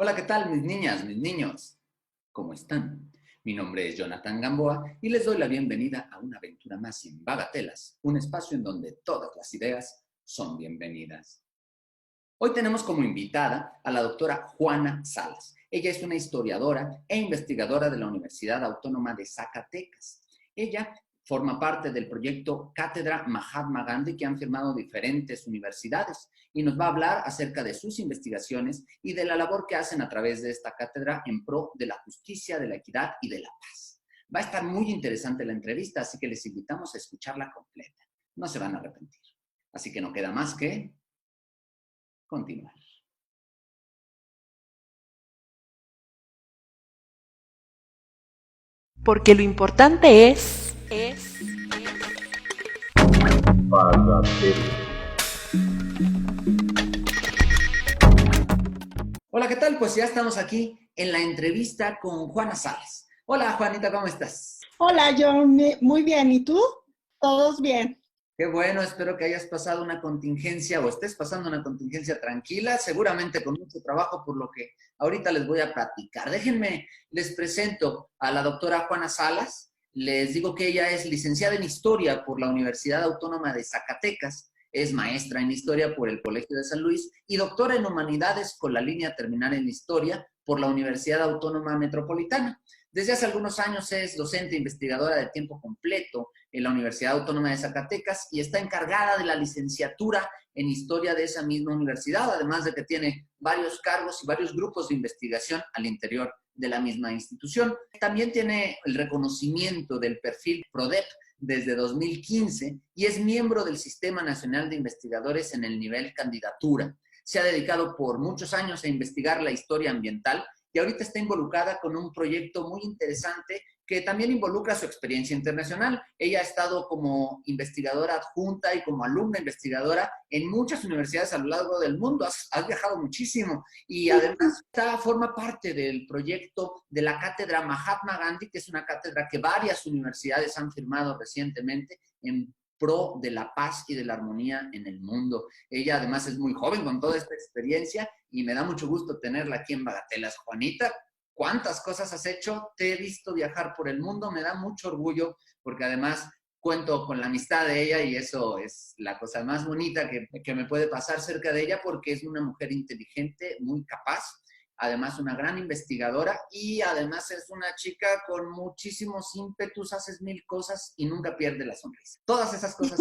Hola, ¿qué tal mis niñas, mis niños? ¿Cómo están? Mi nombre es Jonathan Gamboa y les doy la bienvenida a una aventura más sin bagatelas, un espacio en donde todas las ideas son bienvenidas. Hoy tenemos como invitada a la doctora Juana Salas. Ella es una historiadora e investigadora de la Universidad Autónoma de Zacatecas. Ella forma parte del proyecto Cátedra Mahatma Gandhi que han firmado diferentes universidades y nos va a hablar acerca de sus investigaciones y de la labor que hacen a través de esta cátedra en pro de la justicia, de la equidad y de la paz. Va a estar muy interesante la entrevista, así que les invitamos a escucharla completa. No se van a arrepentir. Así que no queda más que continuar. Porque lo importante es Hola, ¿qué tal? Pues ya estamos aquí en la entrevista con Juana Salas. Hola, Juanita, ¿cómo estás? Hola, John, muy bien. ¿Y tú? ¿Todos bien? Qué bueno, espero que hayas pasado una contingencia o estés pasando una contingencia tranquila, seguramente con mucho trabajo, por lo que ahorita les voy a platicar. Déjenme, les presento a la doctora Juana Salas. Les digo que ella es licenciada en Historia por la Universidad Autónoma de Zacatecas, es maestra en Historia por el Colegio de San Luis y doctora en Humanidades con la línea terminal en Historia por la Universidad Autónoma Metropolitana. Desde hace algunos años es docente e investigadora de tiempo completo en la Universidad Autónoma de Zacatecas y está encargada de la licenciatura en Historia de esa misma universidad, además de que tiene varios cargos y varios grupos de investigación al interior de la misma institución. También tiene el reconocimiento del perfil PRODEP desde 2015 y es miembro del Sistema Nacional de Investigadores en el nivel candidatura. Se ha dedicado por muchos años a investigar la historia ambiental y ahorita está involucrada con un proyecto muy interesante que también involucra su experiencia internacional. Ella ha estado como investigadora adjunta y como alumna investigadora en muchas universidades a lo largo del mundo. Has viajado muchísimo y además forma parte del proyecto de la Cátedra Mahatma Gandhi, que es una cátedra que varias universidades han firmado recientemente en pro de la paz y de la armonía en el mundo. Ella además es muy joven con toda esta experiencia y me da mucho gusto tenerla aquí en Bagatelas. Juanita, ¿cuántas cosas has hecho? Te he visto viajar por el mundo, me da mucho orgullo porque además cuento con la amistad de ella y eso es la cosa más bonita que me puede pasar cerca de ella porque es una mujer inteligente, muy capaz, además una gran investigadora y además es una chica con muchísimos ímpetus, haces mil cosas y nunca pierde la sonrisa. Todas esas cosas.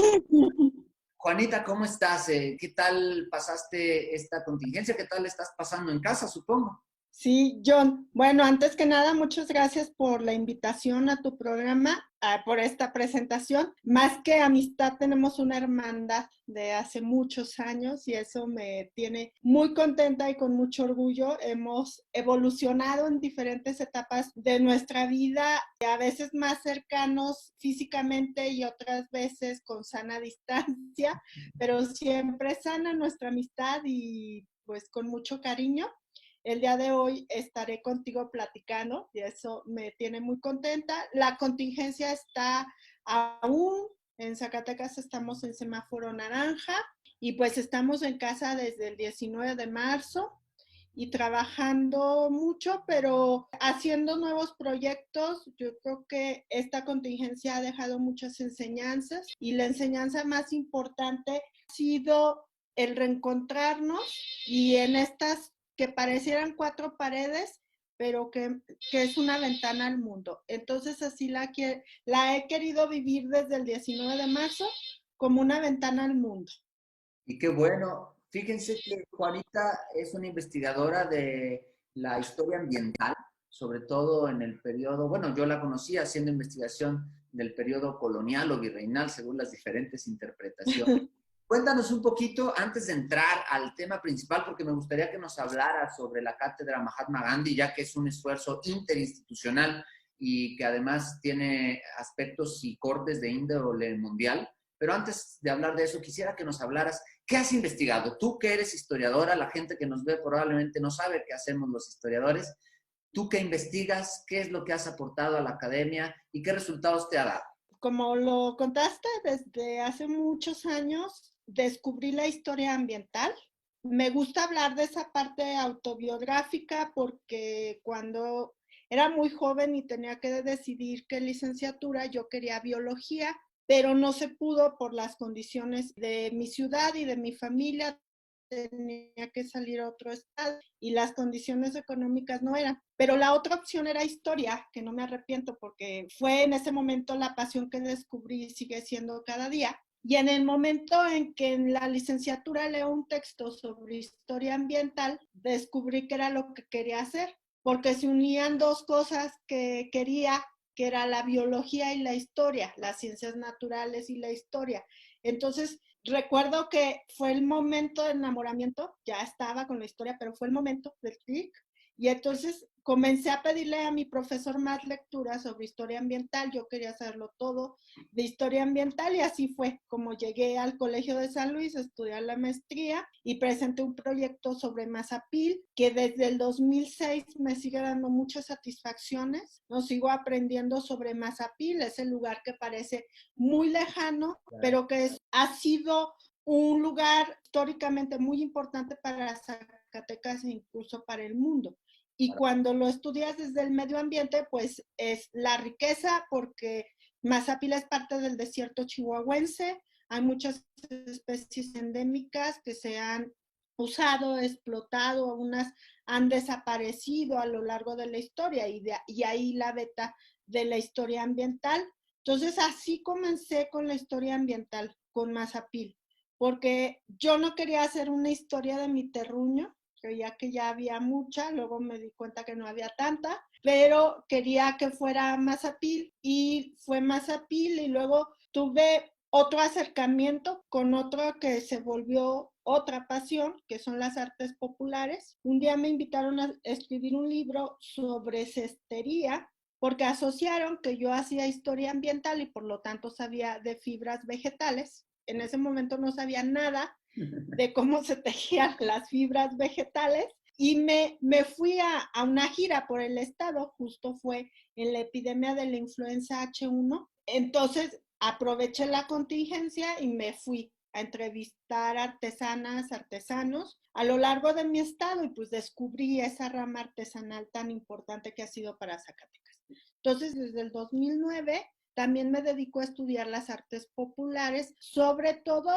Juanita, ¿cómo estás? ¿Qué tal pasaste esta contingencia? ¿Qué tal estás pasando en casa, supongo? Sí, John. Bueno, antes que nada, muchas gracias por la invitación a tu programa, por esta presentación. Más que amistad, tenemos una hermandad de hace muchos años y eso me tiene muy contenta y con mucho orgullo. Hemos evolucionado en diferentes etapas de nuestra vida, a veces más cercanos físicamente y otras veces con sana distancia, pero siempre sana nuestra amistad y pues con mucho cariño. El día de hoy estaré contigo platicando y eso me tiene muy contenta. La contingencia está aún, en Zacatecas estamos en semáforo naranja y pues estamos en casa desde el 19 de marzo y trabajando mucho, pero haciendo nuevos proyectos. Yo creo que esta contingencia ha dejado muchas enseñanzas y la enseñanza más importante ha sido el reencontrarnos y en estas que parecieran cuatro paredes, pero que es una ventana al mundo. Entonces así la he querido vivir desde el 19 de marzo como una ventana al mundo. Y qué bueno. Fíjense que Juanita es una investigadora de la historia ambiental, sobre todo en el periodo, bueno, yo la conocí haciendo investigación del periodo colonial o virreinal, según las diferentes interpretaciones. Cuéntanos un poquito, antes de entrar al tema principal, porque me gustaría que nos hablara sobre la cátedra Mahatma Gandhi, ya que es un esfuerzo interinstitucional y que además tiene aspectos y cortes de índole mundial. Pero antes de hablar de eso, quisiera que nos hablaras, ¿qué has investigado? Tú que eres historiadora, la gente que nos ve probablemente no sabe qué hacemos los historiadores. ¿Tú qué investigas? ¿Qué es lo que has aportado a la academia? ¿Y qué resultados te ha dado? Como lo contaste, desde hace muchos años descubrí la historia ambiental me gusta hablar de esa parte autobiográfica porque cuando era muy joven y tenía que decidir qué licenciatura, yo quería biología, pero no se pudo por las condiciones de mi ciudad y de mi familia. Tenía que salir a otro estado y las condiciones económicas no eran. Pero la otra opción era historia, que no me arrepiento porque fue en ese momento la pasión que descubrí y sigue siendo cada día. Y en el momento en que en la licenciatura leo un texto sobre historia ambiental, descubrí que era lo que quería hacer, porque se unían dos cosas que quería, que era la biología y la historia, las ciencias naturales y la historia. Entonces, recuerdo que fue el momento de enamoramiento, ya estaba con la historia, pero fue el momento del clic. Y entonces comencé a pedirle a mi profesor más lecturas sobre historia ambiental. Yo quería saberlo todo de historia ambiental y así fue como llegué al Colegio de San Luis a estudiar la maestría y presenté un proyecto sobre Mazapil que desde el 2006 me sigue dando muchas satisfacciones. No sigo aprendiendo sobre Mazapil, ese lugar que parece muy lejano, pero que ha sido un lugar históricamente muy importante para Zacatecas e incluso para el mundo. Y cuando lo estudias desde el medio ambiente, pues es la riqueza porque Mazapil es parte del desierto chihuahuense, hay muchas especies endémicas que se han usado, explotado, unas han desaparecido a lo largo de la historia y ahí la beta de la historia ambiental. Entonces así comencé con la historia ambiental, con Mazapil, porque yo no quería hacer una historia de mi terruño, creía que ya había mucha, luego me di cuenta que no había tanta, pero quería que fuera Mazapil y fue Mazapil y luego tuve otro acercamiento con otro que se volvió otra pasión, que son las artes populares. Un día me invitaron a escribir un libro sobre cestería, porque asociaron que yo hacía historia ambiental y por lo tanto sabía de fibras vegetales. En ese momento no sabía nada de cómo se tejían las fibras vegetales y me fui a una gira por el estado, justo fue en la epidemia de la influenza H1, entonces aproveché la contingencia y me fui a entrevistar artesanas, artesanos a lo largo de mi estado y pues descubrí esa rama artesanal tan importante que ha sido para Zacatecas. Entonces, desde el 2009 también me dedico a estudiar las artes populares, sobre todo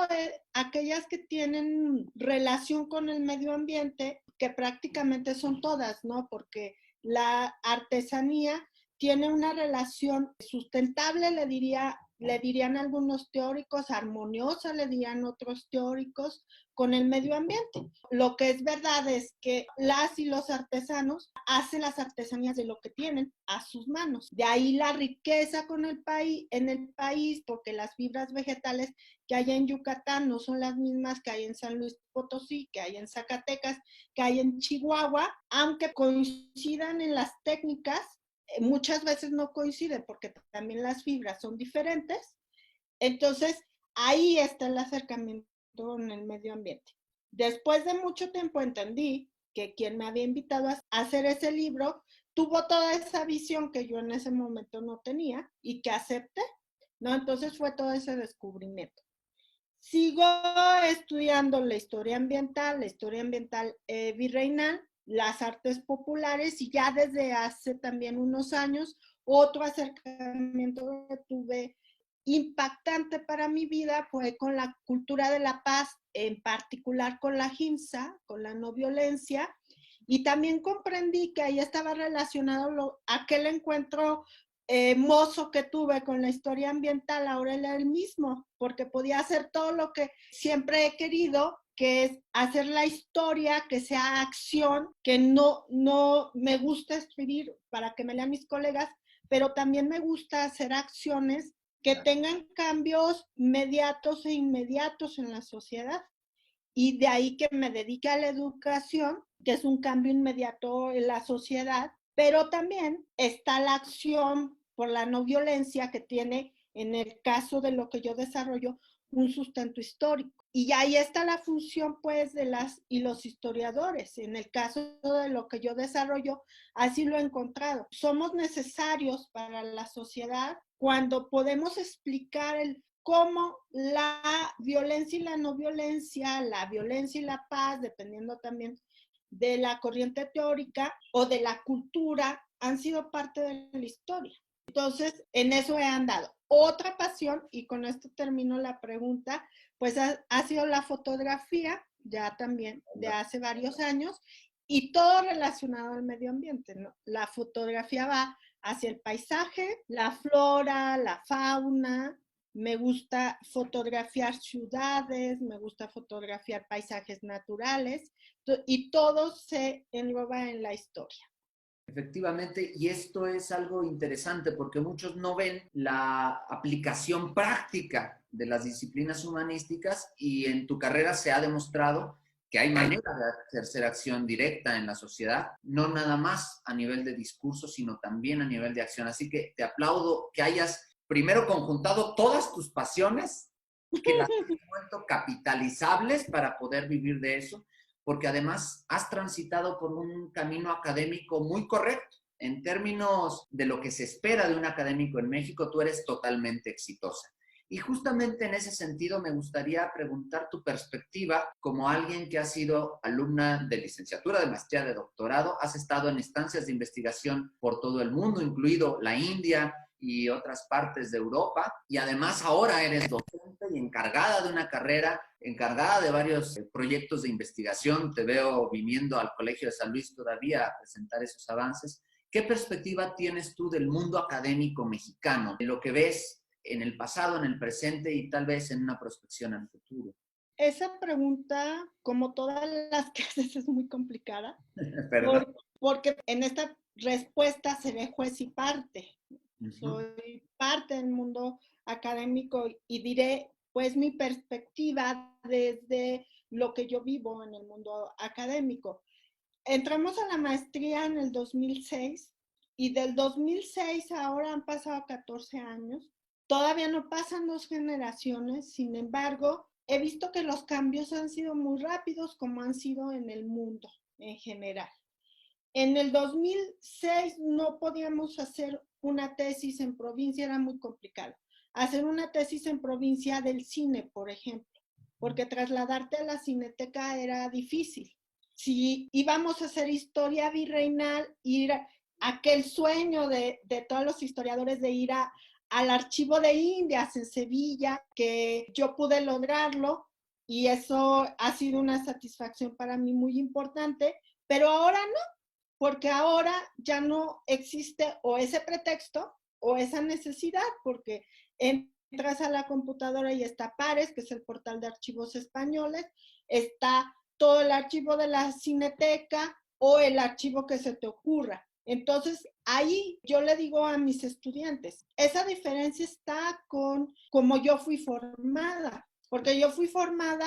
aquellas que tienen relación con el medio ambiente, que prácticamente son todas, ¿no? Porque la artesanía tiene una relación sustentable, le dirían algunos teóricos, armoniosa, le dirían otros teóricos, con el medio ambiente. Lo que es verdad es que las y los artesanos hacen las artesanías de lo que tienen a sus manos. De ahí la riqueza con en el país, porque las fibras vegetales que hay en Yucatán no son las mismas que hay en San Luis Potosí, que hay en Zacatecas, que hay en Chihuahua, aunque coincidan en las técnicas, muchas veces no coincide porque también las fibras son diferentes. Entonces, ahí está el acercamiento en el medio ambiente. Después de mucho tiempo entendí que quien me había invitado a hacer ese libro tuvo toda esa visión que yo en ese momento no tenía y que acepté, ¿no? Entonces fue todo ese descubrimiento. Sigo estudiando la historia ambiental virreinal, las artes populares y ya desde hace también unos años otro acercamiento que tuve impactante para mi vida fue con la cultura de la paz, en particular con la ahimsa, con la no violencia, y también comprendí que ahí estaba relacionado aquel encuentro mozo que tuve con la historia ambiental, ahora era el mismo, porque podía hacer todo lo que siempre he querido, que es hacer la historia, que sea acción, que no me gusta escribir para que me lean mis colegas, pero también me gusta hacer acciones que tengan cambios mediatos e inmediatos en la sociedad. Y de ahí que me dedique a la educación, que es un cambio inmediato en la sociedad, pero también está la acción por la no violencia que tiene, en el caso de lo que yo desarrollo, un sustento histórico. Y ahí está la función, pues, de las y los historiadores. En el caso de lo que yo desarrollo, así lo he encontrado. Somos necesarios para la sociedad cuando podemos explicar cómo la violencia y la no violencia, la violencia y la paz, dependiendo también de la corriente teórica o de la cultura, han sido parte de la historia. Entonces, en eso he andado. Otra pasión, y con esto termino la pregunta, pues ha sido la fotografía, ya también de hace varios años, y todo relacionado al medio ambiente, ¿no? La fotografía va hacia el paisaje, la flora, la fauna. Me gusta fotografiar ciudades, me gusta fotografiar paisajes naturales, y todo se engloba en la historia. Efectivamente, y esto es algo interesante porque muchos no ven la aplicación práctica de las disciplinas humanísticas, y en tu carrera se ha demostrado que hay manera de ejercer acción directa en la sociedad, no nada más a nivel de discurso, sino también a nivel de acción. Así que te aplaudo que hayas primero conjuntado todas tus pasiones, que las has vuelto capitalizables para poder vivir de eso, porque además has transitado por un camino académico muy correcto. En términos de lo que se espera de un académico en México, tú eres totalmente exitosa. Y justamente en ese sentido me gustaría preguntar tu perspectiva como alguien que ha sido alumna de licenciatura, de maestría, de doctorado. Has estado en estancias de investigación por todo el mundo, incluido la India y otras partes de Europa, y además ahora eres docente y encargada de una carrera, encargada de varios proyectos de investigación. Te veo viniendo al Colegio de San Luis todavía a presentar esos avances. ¿Qué perspectiva tienes tú del mundo académico mexicano, de lo que ves en el pasado, en el presente y tal vez en una prospección al futuro? Esa pregunta, como todas las que haces, es muy complicada, ¿Verdad? porque en esta respuesta seré juez y parte. Uh-huh. Soy parte del mundo académico y diré, pues, mi perspectiva desde lo que yo vivo en el mundo académico. Entramos a la maestría en el 2006 y del 2006 a ahora han pasado 14 años. Todavía no pasan 2 generaciones, sin embargo, he visto que los cambios han sido muy rápidos, como han sido en el mundo en general. En el 2006 no podíamos hacer una tesis en provincia, era muy complicado. Hacer una tesis en provincia del cine, por ejemplo, porque trasladarte a la cineteca era difícil. Si íbamos a hacer historia virreinal, ir a aquel sueño de todos los historiadores de ir al archivo de Indias en Sevilla, que yo pude lograrlo, y eso ha sido una satisfacción para mí muy importante, pero ahora no, porque ahora ya no existe o ese pretexto o esa necesidad, porque entras a la computadora y está Pares, que es el portal de archivos españoles, está todo el archivo de la Cineteca o el archivo que se te ocurra. Entonces, ahí yo le digo a mis estudiantes, esa diferencia está con cómo yo fui formada, porque yo fui formada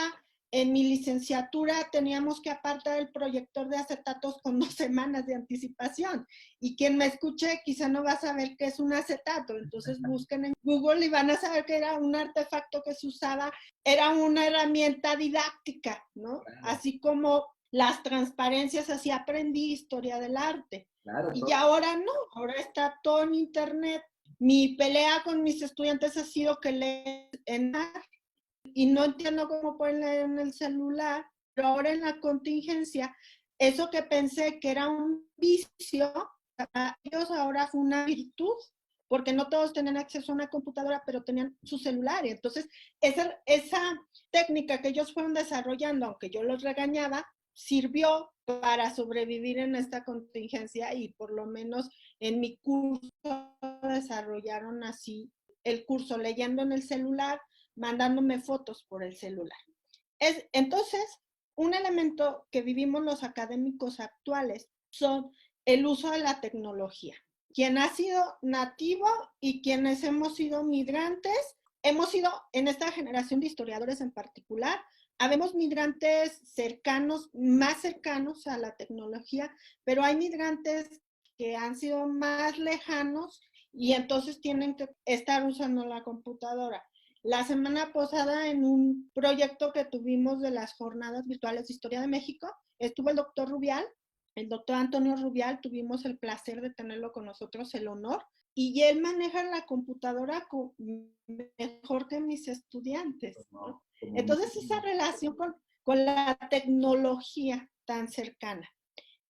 en mi licenciatura, teníamos que apartar el proyector de acetatos con 2 semanas de anticipación. Y quien me escuche quizá no va a saber qué es un acetato. Entonces busquen en Google y van a saber que era un artefacto que se usaba, era una herramienta didáctica, ¿no? Claro, Así como las transparencias, así aprendí historia del arte. claro, Y todo. ahora no, ahora está todo en internet. Mi pelea con mis estudiantes ha sido que leen en y no entiendo cómo pueden leer en el celular, pero ahora en la contingencia, eso que pensé que era un vicio, para ellos ahora fue una virtud, porque no todos tenían acceso a una computadora, pero tenían su celular. Y entonces, esa técnica que ellos fueron desarrollando, aunque yo los regañaba, sirvió para sobrevivir en esta contingencia, y por lo menos en mi curso desarrollaron así el curso, leyendo en el celular, mandándome fotos por el celular. Entonces, un elemento que vivimos los académicos actuales son el uso de la tecnología. Quien ha sido nativo y quienes hemos sido migrantes, hemos sido, en esta generación de historiadores en particular, habemos migrantes cercanos, más cercanos a la tecnología, pero hay migrantes que han sido más lejanos y entonces tienen que estar usando la computadora. La semana pasada, en un proyecto que tuvimos de las jornadas virtuales de Historia de México, estuvo el doctor Rubial, el doctor Antonio Rubial, tuvimos el placer de tenerlo con nosotros, el honor, y él maneja la computadora mejor que mis estudiantes, ¿no? Entonces, esa relación con la tecnología tan cercana,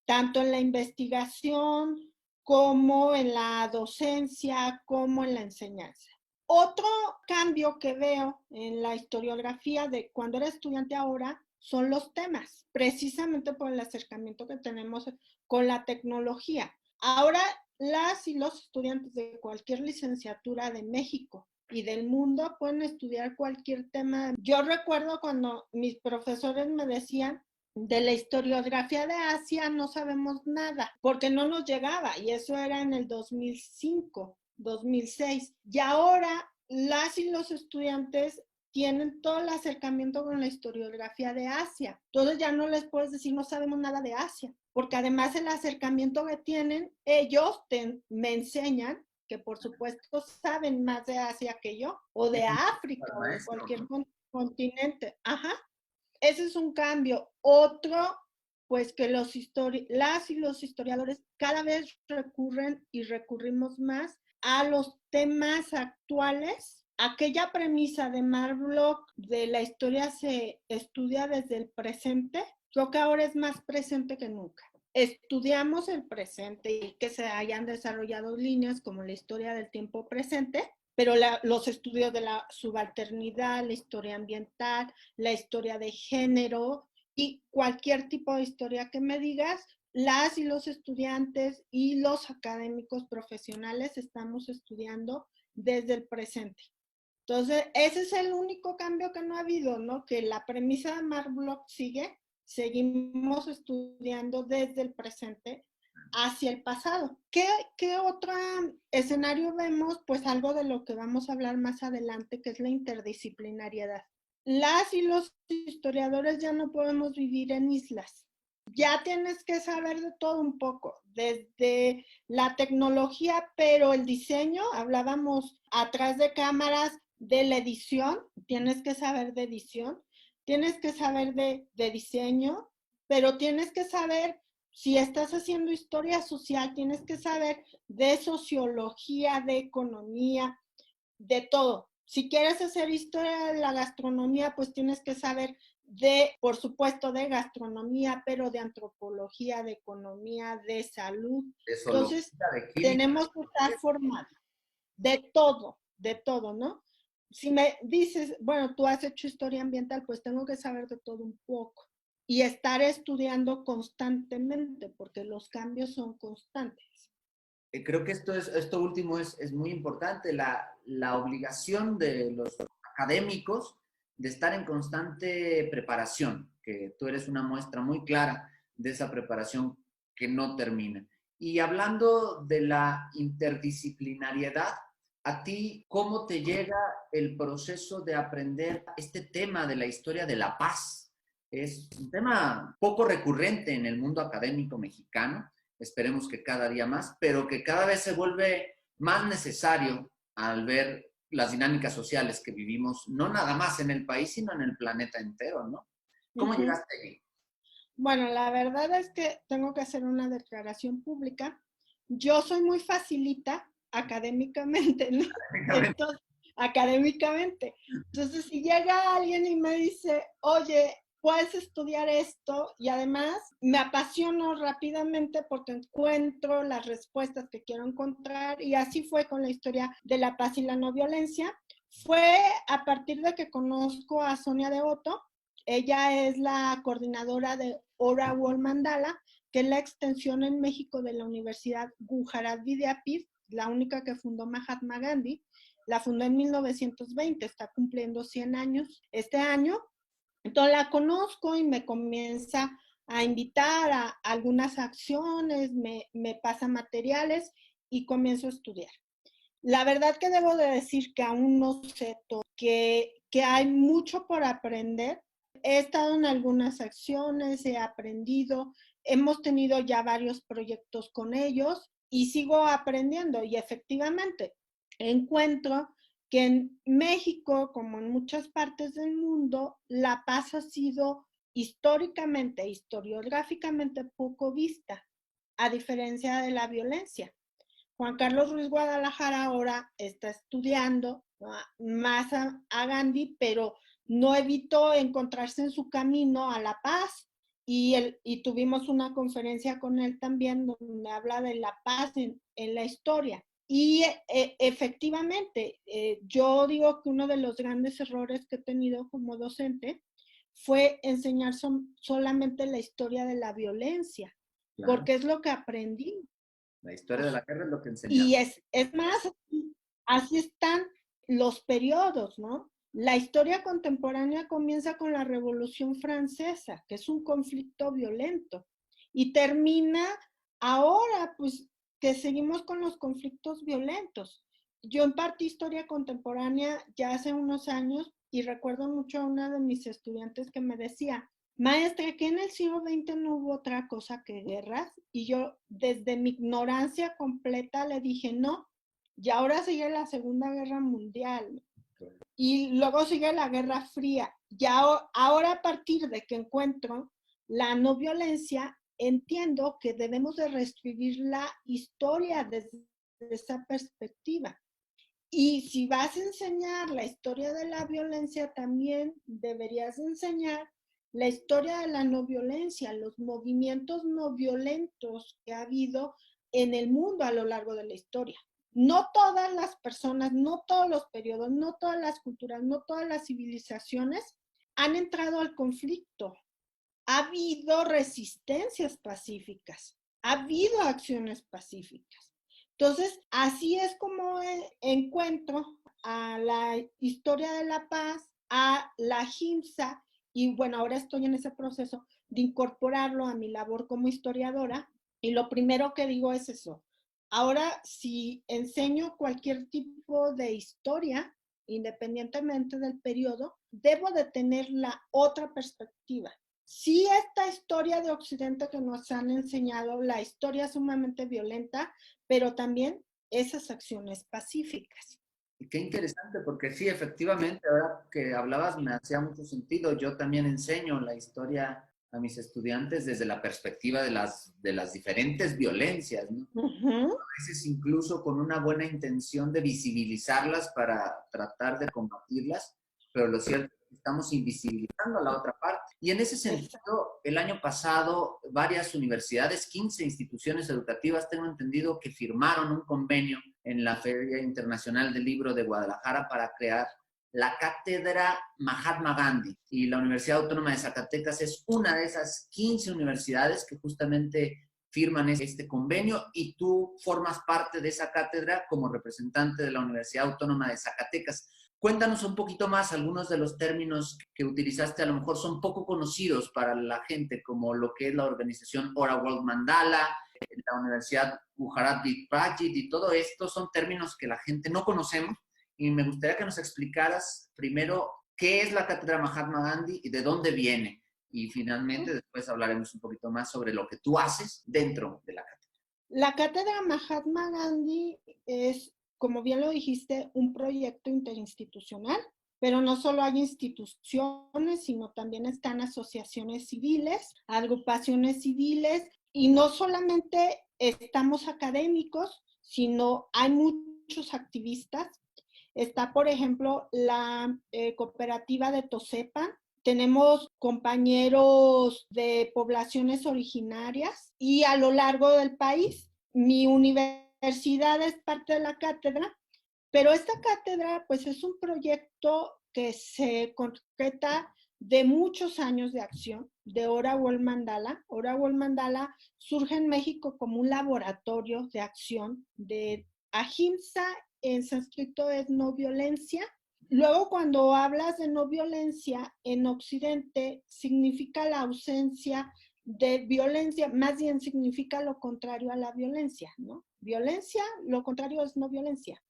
tanto en la investigación como en la docencia, como en la enseñanza. Otro cambio que veo en la historiografía de cuando era estudiante ahora son los temas, precisamente por el acercamiento que tenemos con la tecnología. Ahora las y los estudiantes de cualquier licenciatura de México y del mundo pueden estudiar cualquier tema. Yo recuerdo cuando mis profesores me decían, de la historiografía de Asia no sabemos nada, porque no nos llegaba, y eso era en el 2005, 2006. Y ahora las y los estudiantes tienen todo el acercamiento con la historiografía de Asia. Entonces ya no les puedes decir no sabemos nada de Asia, porque además el acercamiento que tienen, ellos me enseñan que por supuesto saben más de Asia que yo, o de África, o de cualquier continente. Ajá. Ese es un cambio. Otro, pues que las y los historiadores cada vez recurren y recurrimos más a los temas actuales. Aquella premisa de Marlock de la historia se estudia desde el presente, creo que ahora es más presente que nunca. Estudiamos el presente y que se hayan desarrollado líneas como la historia del tiempo presente, pero los estudios de la subalternidad, la historia ambiental, la historia de género y cualquier tipo de historia que me digas, las y los estudiantes y los académicos profesionales estamos estudiando desde el presente. Entonces, ese es el único cambio que no ha habido, ¿no? Que la premisa de Marlock sigue, seguimos estudiando desde el presente hacia el pasado. ¿Qué otro escenario vemos? Pues algo de lo que vamos a hablar más adelante, que es la interdisciplinariedad. Las y los historiadores ya no podemos vivir en islas. Ya tienes que saber de todo un poco, desde la tecnología, pero el diseño, hablábamos atrás de cámaras de la edición, tienes que saber de edición, tienes que saber de diseño, pero tienes que saber, si estás haciendo historia social, tienes que saber de sociología, de economía, de todo. Si quieres hacer historia de la gastronomía, pues tienes que saber por supuesto, de gastronomía, pero de antropología, de economía, de salud. Entonces, tenemos que estar formados de todo, ¿no? Si me dices, bueno, tú has hecho historia ambiental, pues tengo que saber de todo un poco y estar estudiando constantemente, porque los cambios son constantes. Creo que esto último es muy importante, la obligación de los académicos de estar en constante preparación, que tú eres una muestra muy clara de esa preparación que no termina. Y hablando de la interdisciplinariedad, ¿a ti cómo te llega el proceso de aprender este tema de la historia de la paz? Es un tema poco recurrente en el mundo académico mexicano, esperemos que cada día más, pero que cada vez se vuelve más necesario al ver las dinámicas sociales que vivimos, no nada más en el país, sino en el planeta entero, ¿no? ¿Cómo llegaste allí? Bueno, la verdad es que tengo que hacer una declaración pública. Yo soy muy facilita académicamente, ¿no? Entonces, académicamente. Entonces, si llega alguien y me dice, oye, puedes estudiar esto, y además me apasiono rápidamente porque encuentro las respuestas que quiero encontrar, y así fue con la historia de la paz y la no violencia. Fue a partir de que conozco a Sonia Devoto. Ella es la coordinadora de Ora World Mandala, que es la extensión en México de la Universidad Gujarat Vidyapith, la única que fundó Mahatma Gandhi. La fundó en 1920, está cumpliendo 100 años este año. Entonces la conozco y me comienza a invitar a algunas acciones, me pasa materiales y comienzo a estudiar. La verdad que debo de decir que aún no sé todo, que hay mucho por aprender. He estado en algunas acciones, he aprendido, hemos tenido ya varios proyectos con ellos y sigo aprendiendo, y efectivamente encuentro que en México, como en muchas partes del mundo, la paz ha sido históricamente, historiográficamente poco vista, a diferencia de la violencia. Juan Carlos Ruiz Guadalajara ahora está estudiando más a Gandhi, pero no evitó encontrarse en su camino a la paz. Y tuvimos una conferencia con él también donde habla de la paz en la historia. Y efectivamente, yo digo que uno de los grandes errores que he tenido como docente fue enseñar solamente la historia de la violencia, Claro. porque es lo que aprendí. La historia de la guerra es lo que enseñamos. Y es más, así están los periodos, ¿no? La historia contemporánea comienza con la Revolución Francesa, que es un conflicto violento, y termina ahora, pues, que seguimos con los conflictos violentos. Yo impartí historia contemporánea ya hace unos años y recuerdo mucho a una de mis estudiantes que me decía, maestra, que en el siglo XX no hubo otra cosa que guerras, y yo desde mi ignorancia completa le dije, no, y ahora sigue la Segunda Guerra Mundial, y luego sigue la Guerra Fría. Ya ahora a partir de que encuentro la no violencia, entiendo que debemos de reescribir la historia desde esa perspectiva. Y si vas a enseñar la historia de la violencia, también deberías enseñar la historia de la no violencia, los movimientos no violentos que ha habido en el mundo a lo largo de la historia. No todas las personas, no todos los periodos, no todas las culturas, no todas las civilizaciones han entrado al conflicto. Ha habido resistencias pacíficas, ha habido acciones pacíficas. Entonces, así es como encuentro a la historia de la paz, a la ahimsa, y bueno, ahora estoy en ese proceso de incorporarlo a mi labor como historiadora, y lo primero que digo es eso. Ahora, si enseño cualquier tipo de historia, independientemente del periodo, debo de tener la otra perspectiva. Sí, esta historia de Occidente que nos han enseñado, la historia sumamente violenta, pero también esas acciones pacíficas. Y qué interesante, porque sí, efectivamente, ahora que hablabas me hacía mucho sentido. Yo también enseño la historia a mis estudiantes desde la perspectiva de las diferentes violencias, ¿no? A veces incluso con una buena intención de visibilizarlas para tratar de combatirlas, pero lo cierto es que estamos invisibilizando a la otra parte. Y en ese sentido, el año pasado, varias universidades, 15 instituciones educativas, tengo entendido que firmaron un convenio en la Feria Internacional del Libro de Guadalajara para crear la Cátedra Mahatma Gandhi. Y la Universidad Autónoma de Zacatecas es una de esas 15 universidades que justamente firman este convenio, y tú formas parte de esa cátedra como representante de la Universidad Autónoma de Zacatecas. Cuéntanos un poquito más, algunos de los términos que utilizaste a lo mejor son poco conocidos para la gente, como lo que es la organización Ora World Mandala, la Universidad Gujarat Prajit, y todo esto son términos que la gente no conocemos, y me gustaría que nos explicaras primero qué es la Cátedra Mahatma Gandhi y de dónde viene. Y finalmente después hablaremos un poquito más sobre lo que tú haces dentro de la cátedra. La Cátedra Mahatma Gandhi es, como bien lo dijiste, un proyecto interinstitucional, pero no solo hay instituciones, sino también están asociaciones civiles, agrupaciones civiles, y no solamente estamos académicos, sino hay muchos activistas. Está, por ejemplo, la cooperativa de Tosepan. Tenemos compañeros de poblaciones originarias y a lo largo del país. Mi universidad es parte de la cátedra, pero esta cátedra pues es un proyecto que se concreta de muchos años de acción, de Ora World Mandala. Ora World Mandala surge en México como un laboratorio de acción de ahimsa, en sánscrito es no violencia. Luego, cuando hablas de no violencia en Occidente, significa la ausencia de violencia, más bien significa lo contrario a la violencia, ¿no? Violencia, lo contrario es no violencia.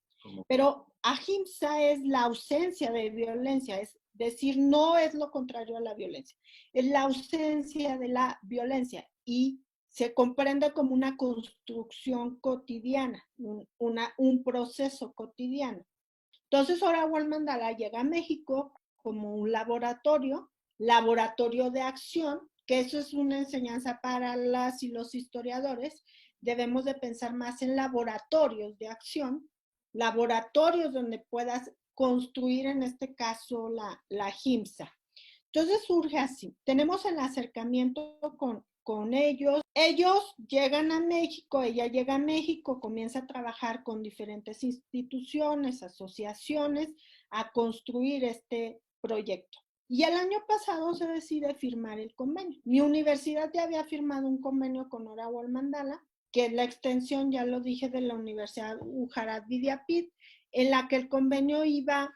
Pero ahimsa es la ausencia de violencia, es decir, no es lo contrario a la violencia, es la ausencia de la violencia, y se comprende como una construcción cotidiana, un proceso cotidiano. Entonces, Ora World Mandala llega a México como un laboratorio de acción, que eso es una enseñanza para las y los historiadores, debemos de pensar más en laboratorios de acción, laboratorios donde puedas construir en este caso la GIMSA. Entonces surge así, tenemos el acercamiento con ellos, ellos llegan a México, ella llega a México, comienza a trabajar con diferentes instituciones, asociaciones, a construir este proyecto. Y el año pasado se decide firmar el convenio. Mi universidad ya había firmado un convenio con Ora Mandala, que es la extensión, ya lo dije, de la Universidad Ujarat Vidyapith, en la que el convenio iba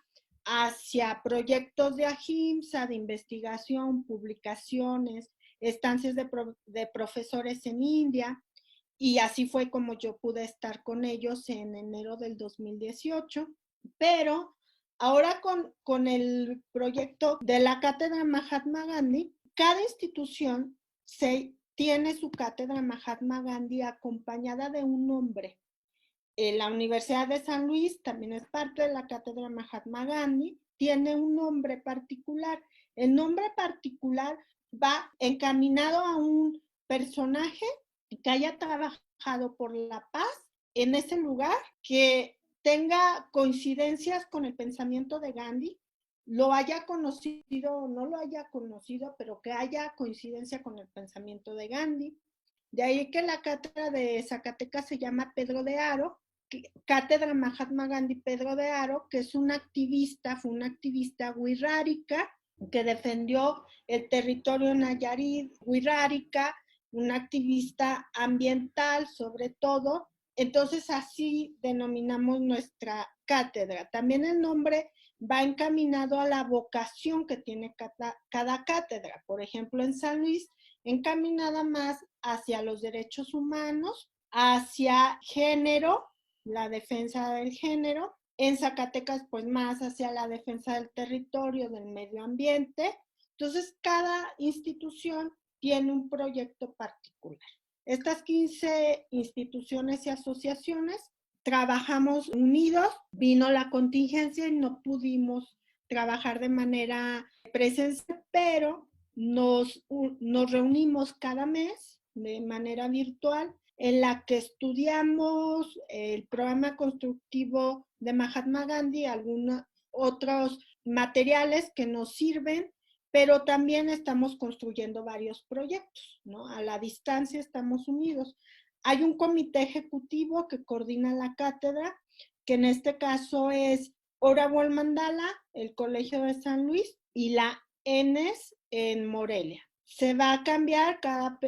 hacia proyectos de AHIMSA, de investigación, publicaciones, estancias de profesores en India, y así fue como yo pude estar con ellos en enero del 2018, pero ahora con el proyecto de la Cátedra Mahatma Gandhi, cada institución tiene su Cátedra Mahatma Gandhi acompañada de un nombre. La Universidad de San Luis también es parte de la Cátedra Mahatma Gandhi, tiene un nombre particular. El nombre particular va encaminado a un personaje que haya trabajado por la paz en ese lugar, que tenga coincidencias con el pensamiento de Gandhi, lo haya conocido o no lo haya conocido, pero que haya coincidencia con el pensamiento de Gandhi. De ahí que la cátedra de Zacatecas se llama Pedro de Haro, Cátedra Mahatma Gandhi Pedro de Haro, que es fue una activista wixárika que defendió el territorio Nayarit, wixárika, una activista ambiental sobre todo. Entonces así denominamos nuestra cátedra. También el nombre va encaminado a la vocación que tiene cada cátedra. Por ejemplo, en San Luis, encaminada más hacia los derechos humanos, hacia género, la defensa del género. En Zacatecas, pues más hacia la defensa del territorio, del medio ambiente. Entonces, cada institución tiene un proyecto particular. Estas 15 instituciones y asociaciones trabajamos unidos, vino la contingencia y no pudimos trabajar de manera presencial, pero nos reunimos cada mes de manera virtual, en la que estudiamos el programa constructivo de Mahatma Gandhi, algunos otros materiales que nos sirven, pero también estamos construyendo varios proyectos, ¿no? A la distancia estamos unidos. Hay un comité ejecutivo que coordina la cátedra, que en este caso es Ora Mandala, el Colegio de San Luis, y la ENES en Morelia. Se va a cambiar cada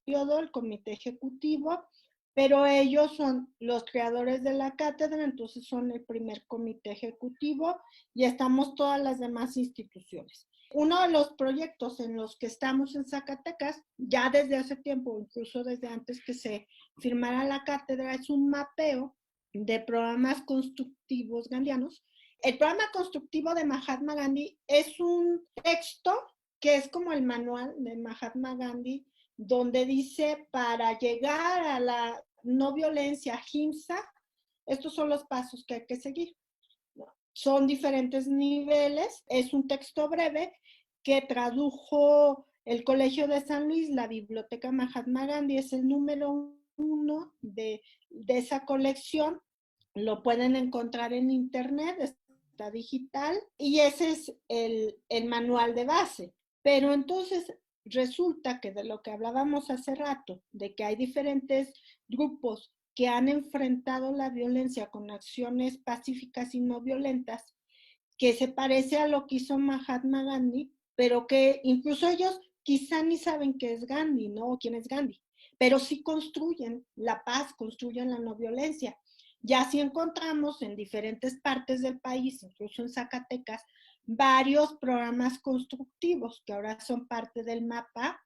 periodo el comité ejecutivo, pero ellos son los creadores de la cátedra, entonces son el primer comité ejecutivo y estamos todas las demás instituciones. Uno de los proyectos en los que estamos en Zacatecas, ya desde hace tiempo, incluso desde antes que se firmara la cátedra, es un mapeo de programas constructivos gandhianos. El programa constructivo de Mahatma Gandhi es un texto que es como el manual de Mahatma Gandhi, donde dice, para llegar a la no violencia, ahimsa, estos son los pasos que hay que seguir. Son diferentes niveles, es un texto breve que tradujo el Colegio de San Luis, la Biblioteca Mahatma Gandhi, es el número 1 de esa colección, lo pueden encontrar en internet, está digital, y ese es el manual de base. Pero entonces resulta que de lo que hablábamos hace rato, de que hay diferentes grupos que han enfrentado la violencia con acciones pacíficas y no violentas, que se parece a lo que hizo Mahatma Gandhi, pero que incluso ellos quizá ni saben qué es Gandhi, ¿no? O quién es Gandhi, pero sí construyen la paz, construyen la no violencia. Ya sí encontramos en diferentes partes del país, incluso en Zacatecas, varios programas constructivos que ahora son parte del mapa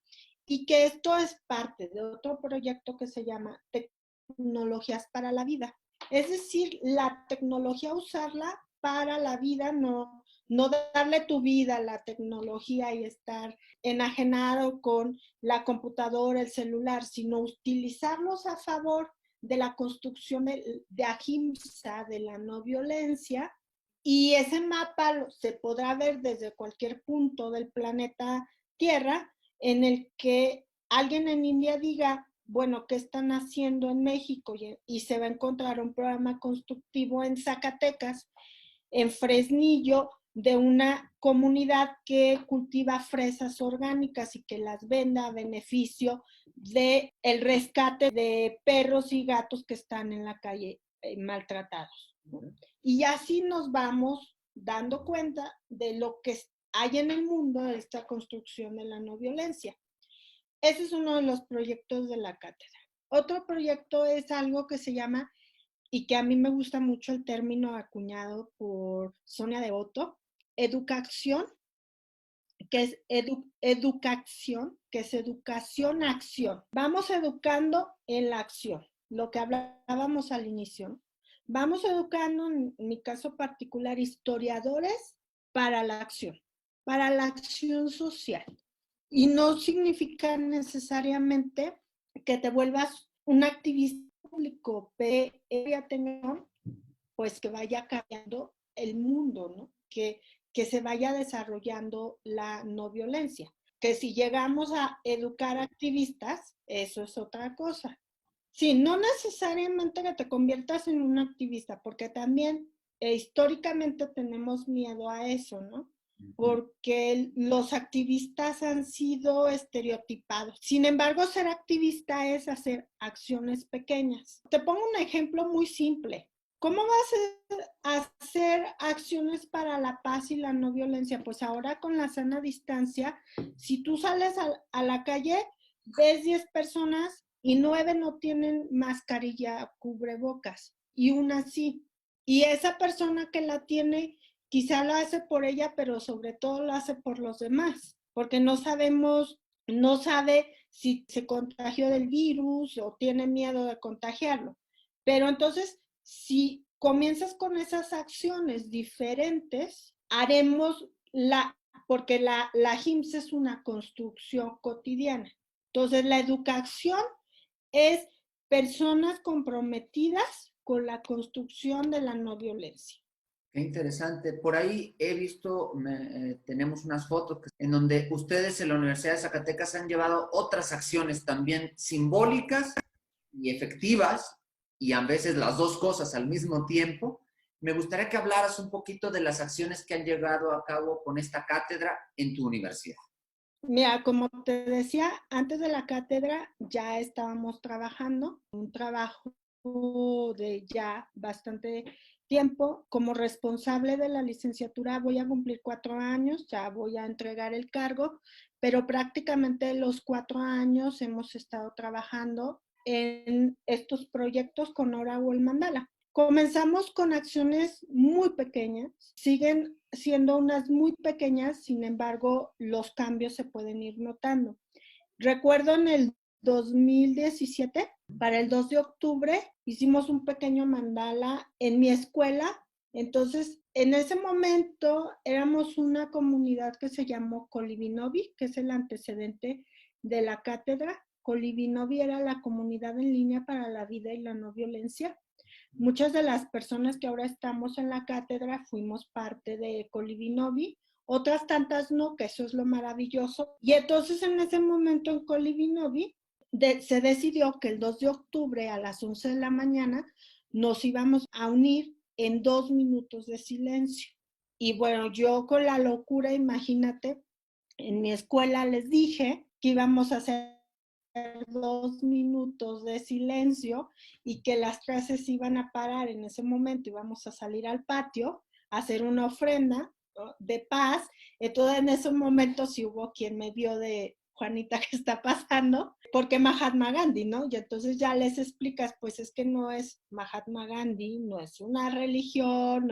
y que esto es parte de otro proyecto que se llama Tecnologías para la Vida. Es decir, la tecnología usarla para la vida, no darle tu vida a la tecnología y estar enajenado con la computadora, el celular, sino utilizarlos a favor de la construcción de ahimsa, de la no violencia. Y ese mapa se podrá ver desde cualquier punto del planeta Tierra, en el que alguien en India diga, bueno, ¿qué están haciendo en México? Y se va a encontrar un programa constructivo en Zacatecas, en Fresnillo, de una comunidad que cultiva fresas orgánicas y que las venda a beneficio del rescate de perros y gatos que están en la calle maltratados. Y así nos vamos dando cuenta de lo que hay en el mundo de esta construcción de la no violencia. Ese es uno de los proyectos de la cátedra. Otro proyecto es algo que se llama, y que a mí me gusta mucho el término acuñado por Sonia Devoto, educación, que es educación-acción. Vamos educando en la acción, lo que hablábamos al inicio, ¿no? Vamos educando, en mi caso particular, historiadores para la acción social. Y no significa necesariamente que te vuelvas un activista público, pero ya tengo, pues que vaya cambiando el mundo, ¿no? Que se vaya desarrollando la no violencia. Que si llegamos a educar activistas, eso es otra cosa. Sí, no necesariamente que te conviertas en un activista, porque también históricamente tenemos miedo a eso, ¿no? Porque los activistas han sido estereotipados. Sin embargo, ser activista es hacer acciones pequeñas. Te pongo un ejemplo muy simple. ¿Cómo vas a hacer acciones para la paz y la no violencia? Pues ahora con la sana distancia, si tú sales a la calle, ves 10 personas y 9 no tienen mascarilla, cubrebocas, y una sí. Y esa persona que la tiene, quizá lo hace por ella, pero sobre todo lo hace por los demás, porque no sabe si se contagió del virus o tiene miedo de contagiarlo. Pero entonces, si comienzas con esas acciones diferentes, porque la HIMSS es una construcción cotidiana. Entonces, la educación es personas comprometidas con la construcción de la no violencia. Qué interesante. Por ahí he visto, tenemos unas fotos en donde ustedes en la Universidad de Zacatecas han llevado otras acciones también simbólicas y efectivas, y a veces las dos cosas al mismo tiempo. Me gustaría que hablaras un poquito de las acciones que han llevado a cabo con esta cátedra en tu universidad. Mira, como te decía, antes de la cátedra ya estábamos trabajando, un trabajo de ya bastante tiempo. Como responsable de la licenciatura voy a cumplir 4 años, ya voy a entregar el cargo, pero prácticamente los 4 años hemos estado trabajando en estos proyectos con Ora o el Mandala. Comenzamos con acciones muy pequeñas, siguen siendo unas muy pequeñas, sin embargo, los cambios se pueden ir notando. Recuerdo en el 2017, para el 2 de octubre, hicimos un pequeño mandala en mi escuela. Entonces, en ese momento éramos una comunidad que se llamó Colibinovi, que es el antecedente de la cátedra. Colibinovi era la comunidad en línea para la vida y la no violencia. Muchas de las personas que ahora estamos en la cátedra fuimos parte de Colibinovi, otras tantas no, que eso es lo maravilloso. Y entonces en ese momento en Colibinovi se decidió que el 2 de octubre a las 11 de la mañana nos íbamos a unir en 2 minutos de silencio. Y bueno, yo con la locura, imagínate, en mi escuela les dije que íbamos a hacer 2 minutos de silencio y que las clases iban a parar en ese momento, íbamos a salir al patio a hacer una ofrenda, ¿no?, de paz. Entonces en ese momento sí hubo quien me vio de Juanita, ¿qué está pasando? Porque Mahatma Gandhi, ¿no? Y entonces ya les explicas, pues es que no es Mahatma Gandhi, no es una religión,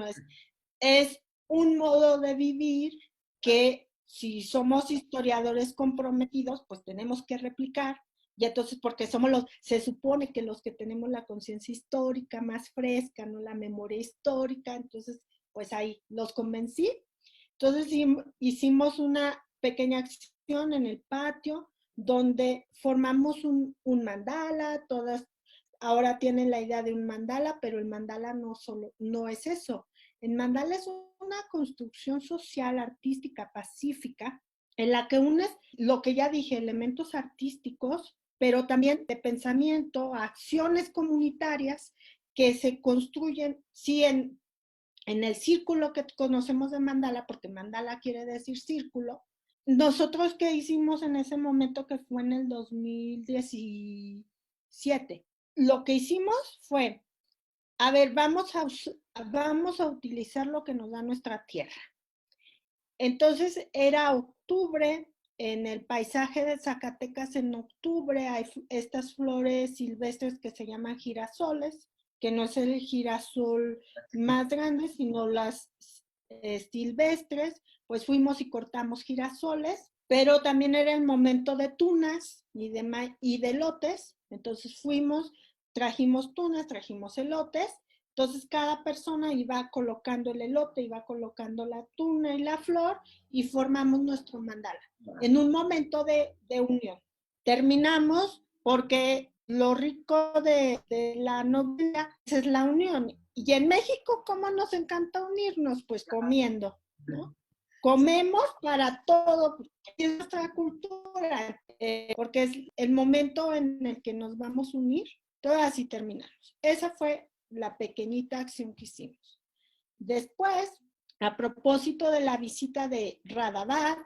es un modo de vivir que si somos historiadores comprometidos, pues tenemos que replicar. Y entonces, porque se supone que los que tenemos la conciencia histórica más fresca, ¿no?, la memoria histórica, entonces, pues ahí los convencí. Entonces hicimos una pequeña acción en el patio donde formamos un mandala. Todas ahora tienen la idea de un mandala, pero el mandala no es eso. El mandala es una construcción social, artística, pacífica, en la que unes lo que ya dije, elementos artísticos pero también de pensamiento, acciones comunitarias que se construyen, sí, en el círculo que conocemos de mandala, porque mandala quiere decir círculo. Nosotros, ¿qué hicimos en ese momento que fue en el 2017? Lo que hicimos fue, a ver, vamos a utilizar lo que nos da nuestra tierra. Entonces era octubre, en el paisaje de Zacatecas en octubre hay estas flores silvestres que se llaman girasoles, que no es el girasol más grande, sino las silvestres, pues fuimos y cortamos girasoles, pero también era el momento de tunas y de elotes, entonces fuimos, trajimos tunas, trajimos elotes. Entonces cada persona iba colocando el elote, iba colocando la tuna y la flor y formamos nuestro mandala en un momento de unión. Terminamos porque lo rico de la novela es la unión. Y en México, ¿cómo nos encanta unirnos? Pues comiendo, ¿no? Comemos para todo, porque es nuestra cultura, porque es el momento en el que nos vamos a unir, todas y terminamos. Esa fue la pequeñita acción que hicimos. Después, a propósito de la visita de Radhavat,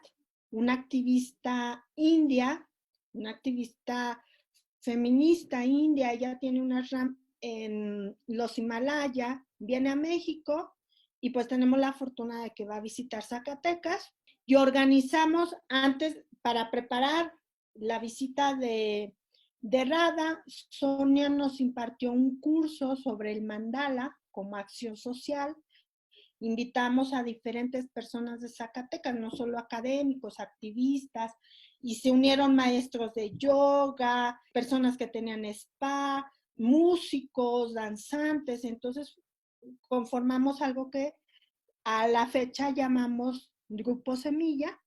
una activista india, una activista feminista india, ella tiene una RAM en los Himalaya, viene a México y pues tenemos la fortuna de que va a visitar Zacatecas y organizamos antes para preparar la visita de Radha. Sonia nos impartió un curso sobre el mandala como acción social. Invitamos a diferentes personas de Zacatecas, no solo académicos, activistas, y se unieron maestros de yoga, personas que tenían spa, músicos, danzantes. Entonces conformamos algo que a la fecha llamamos Grupo Semilla,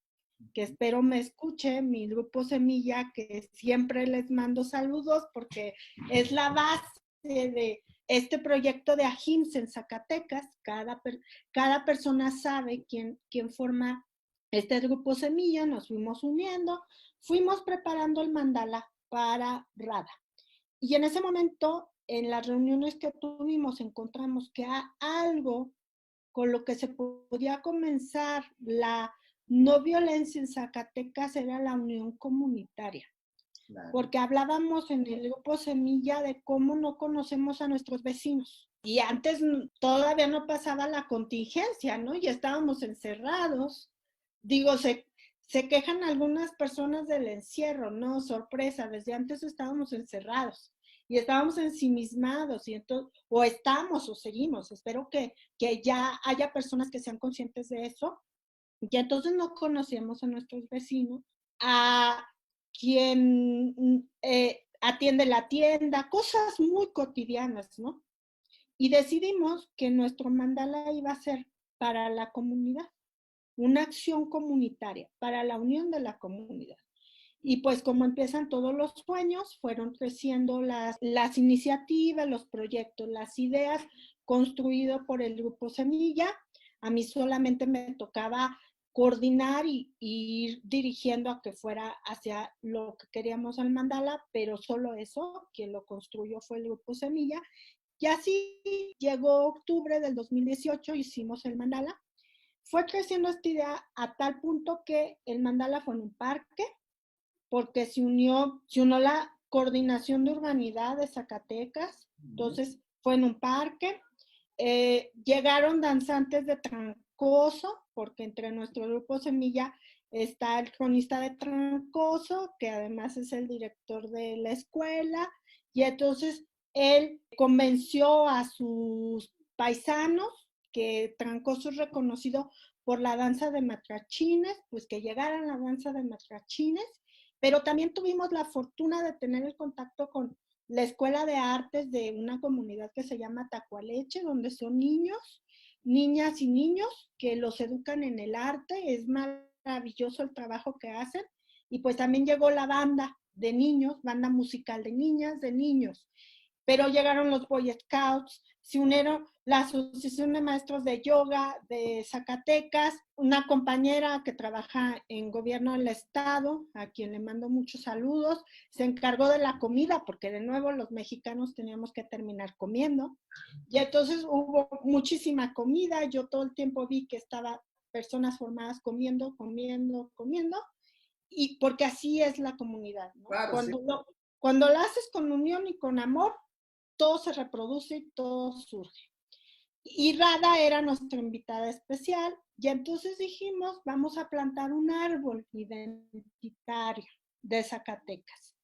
que espero me escuche, mi Grupo Semilla, que siempre les mando saludos porque es la base de este proyecto de AHIMSS en Zacatecas. Cada persona sabe quién forma este Grupo Semilla, nos fuimos uniendo, fuimos preparando el mandala para Radha. Y en ese momento, en las reuniones que tuvimos, encontramos que algo con lo que se podía comenzar la no violencia en Zacatecas era la unión comunitaria. Claro. Porque hablábamos en el Grupo Semilla de cómo no conocemos a nuestros vecinos. Y antes todavía no pasaba la contingencia, ¿no? Y estábamos encerrados. Digo, se quejan algunas personas del encierro, ¿no? Sorpresa, desde antes estábamos encerrados y estábamos ensimismados, y entonces, o estamos o seguimos. Espero que ya haya personas que sean conscientes de eso. Y entonces no conocemos a nuestros vecinos, a quien atiende la tienda, cosas muy cotidianas, ¿no? Y decidimos que nuestro mandala iba a ser para la comunidad, una acción comunitaria, para la unión de la comunidad. Y pues como empiezan todos los sueños, fueron creciendo las iniciativas, los proyectos, las ideas, construido por el Grupo Semilla. A mí solamente me tocaba coordinar y ir dirigiendo a que fuera hacia lo que queríamos al mandala, pero solo eso, quien lo construyó fue el Grupo Semilla. Y así llegó octubre del 2018, hicimos el mandala. Fue creciendo esta idea a tal punto que el mandala fue en un parque, porque se unió la coordinación de urbanidad de Zacatecas, entonces fue en un parque. Llegaron danzantes de Trancoso, porque entre nuestro Grupo Semilla está el cronista de Trancoso, que además es el director de la escuela, y entonces él convenció a sus paisanos, que Trancoso es reconocido por la danza de matrachines, pues que llegaran a la danza de matrachines, pero también tuvimos la fortuna de tener el contacto con la Escuela de Artes de una comunidad que se llama Tacualeche, donde son niños, niñas y niños que los educan en el arte. Es maravilloso el trabajo que hacen. Y pues también llegó la banda de niños, banda musical de niñas, de niños. pero llegaron los Boy Scouts, se unieron la Asociación de Maestros de Yoga de Zacatecas, una compañera que trabaja en gobierno del estado, a quien le mando muchos saludos, se encargó de la comida, porque de nuevo los mexicanos teníamos que terminar comiendo, y entonces hubo muchísima comida, yo todo el tiempo vi que estaba personas formadas comiendo, y porque así es la comunidad, ¿no? Claro, sí. Cuando la haces con unión y con amor, todo se reproduce y todo surge. Y Rada era nuestra invitada especial, y entonces dijimos, vamos a plantar un árbol identitario de Zacatecas,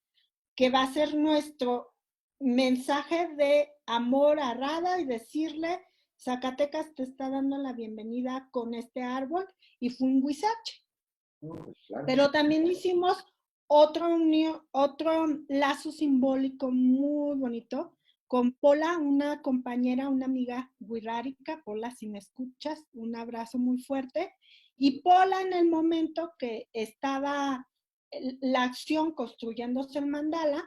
que va a ser nuestro mensaje de amor a Rada y decirle, Zacatecas te está dando la bienvenida con este árbol, y fue un huizache. Claro. Pero también hicimos otro lazo simbólico muy bonito con Pola, una compañera, una amiga wixárika. Pola, si me escuchas, un abrazo muy fuerte. Y Pola, en el momento que estaba la acción construyéndose el mandala,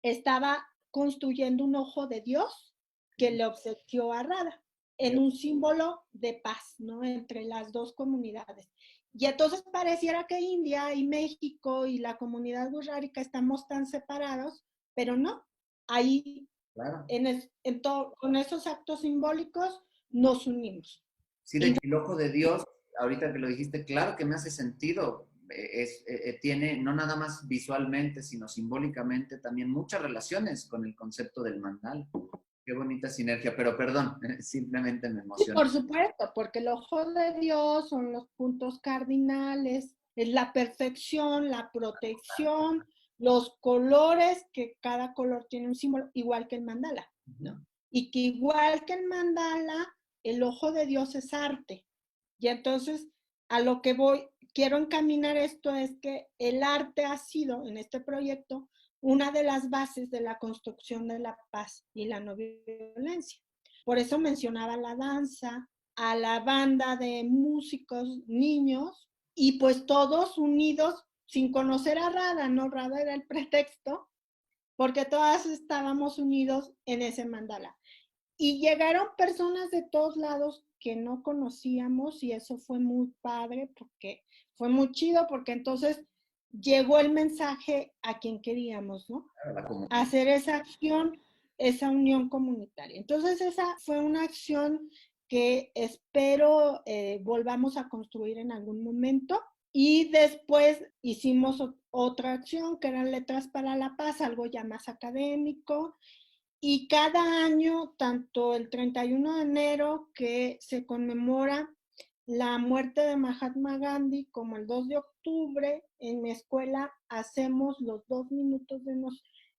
estaba construyendo un ojo de Dios que le obsequió a Rada en un símbolo de paz, ¿no? Entre las dos comunidades. Y entonces pareciera que India y México y la comunidad wixárika estamos tan separados, pero no. Ahí, Claro. con esos actos simbólicos, nos unimos. Sí, de que el ojo de Dios, ahorita que lo dijiste, claro que me hace sentido. Tiene no nada más visualmente, sino simbólicamente también muchas relaciones con el concepto del mandala. Qué bonita sinergia, pero perdón, simplemente me Sí, emociona. por supuesto, porque el ojo de Dios son los puntos cardinales, es la perfección, la protección, los colores, que cada color tiene un símbolo, igual que el mandala, ¿no? Y que igual que el mandala, el ojo de Dios es arte. Y entonces, a lo que quiero encaminar esto es que el arte ha sido, en este proyecto, una de las bases de la construcción de la paz y la no violencia. Por eso mencionaba la danza, a la banda de músicos, niños, y pues todos unidos sin conocer a Rada, ¿no? Rada era el pretexto, porque todas estábamos unidos en ese mandala. Y llegaron personas de todos lados que no conocíamos, y eso fue muy padre, porque fue muy chido, porque entonces llegó el mensaje a quien queríamos, ¿no? Hacer esa acción, esa unión comunitaria. Entonces esa fue una acción que espero volvamos a construir en algún momento. Y después hicimos otra acción que eran Letras para la Paz, algo ya más académico. Y cada año, tanto el 31 de enero, que se conmemora la muerte de Mahatma Gandhi, como el 2 de octubre, en mi escuela hacemos los 2 minutos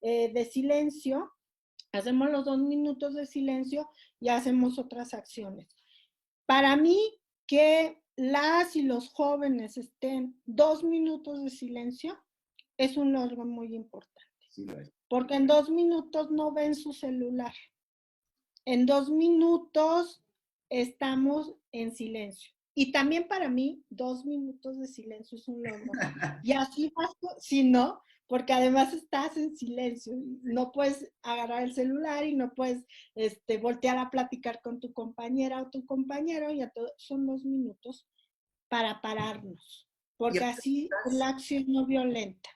de silencio, hacemos los 2 minutos de silencio y hacemos otras acciones. Para mí, que las y los jóvenes estén 2 minutos de silencio es un logro muy importante. Sí, porque en 2 minutos no ven su celular. En 2 minutos estamos en silencio. Y también para mí, 2 minutos de silencio es un logro. Y así vas, si no, porque además estás en silencio. No puedes agarrar el celular y no puedes voltear a platicar con tu compañera o tu compañero. Y son 2 minutos para pararnos. Porque así es la acción no violenta.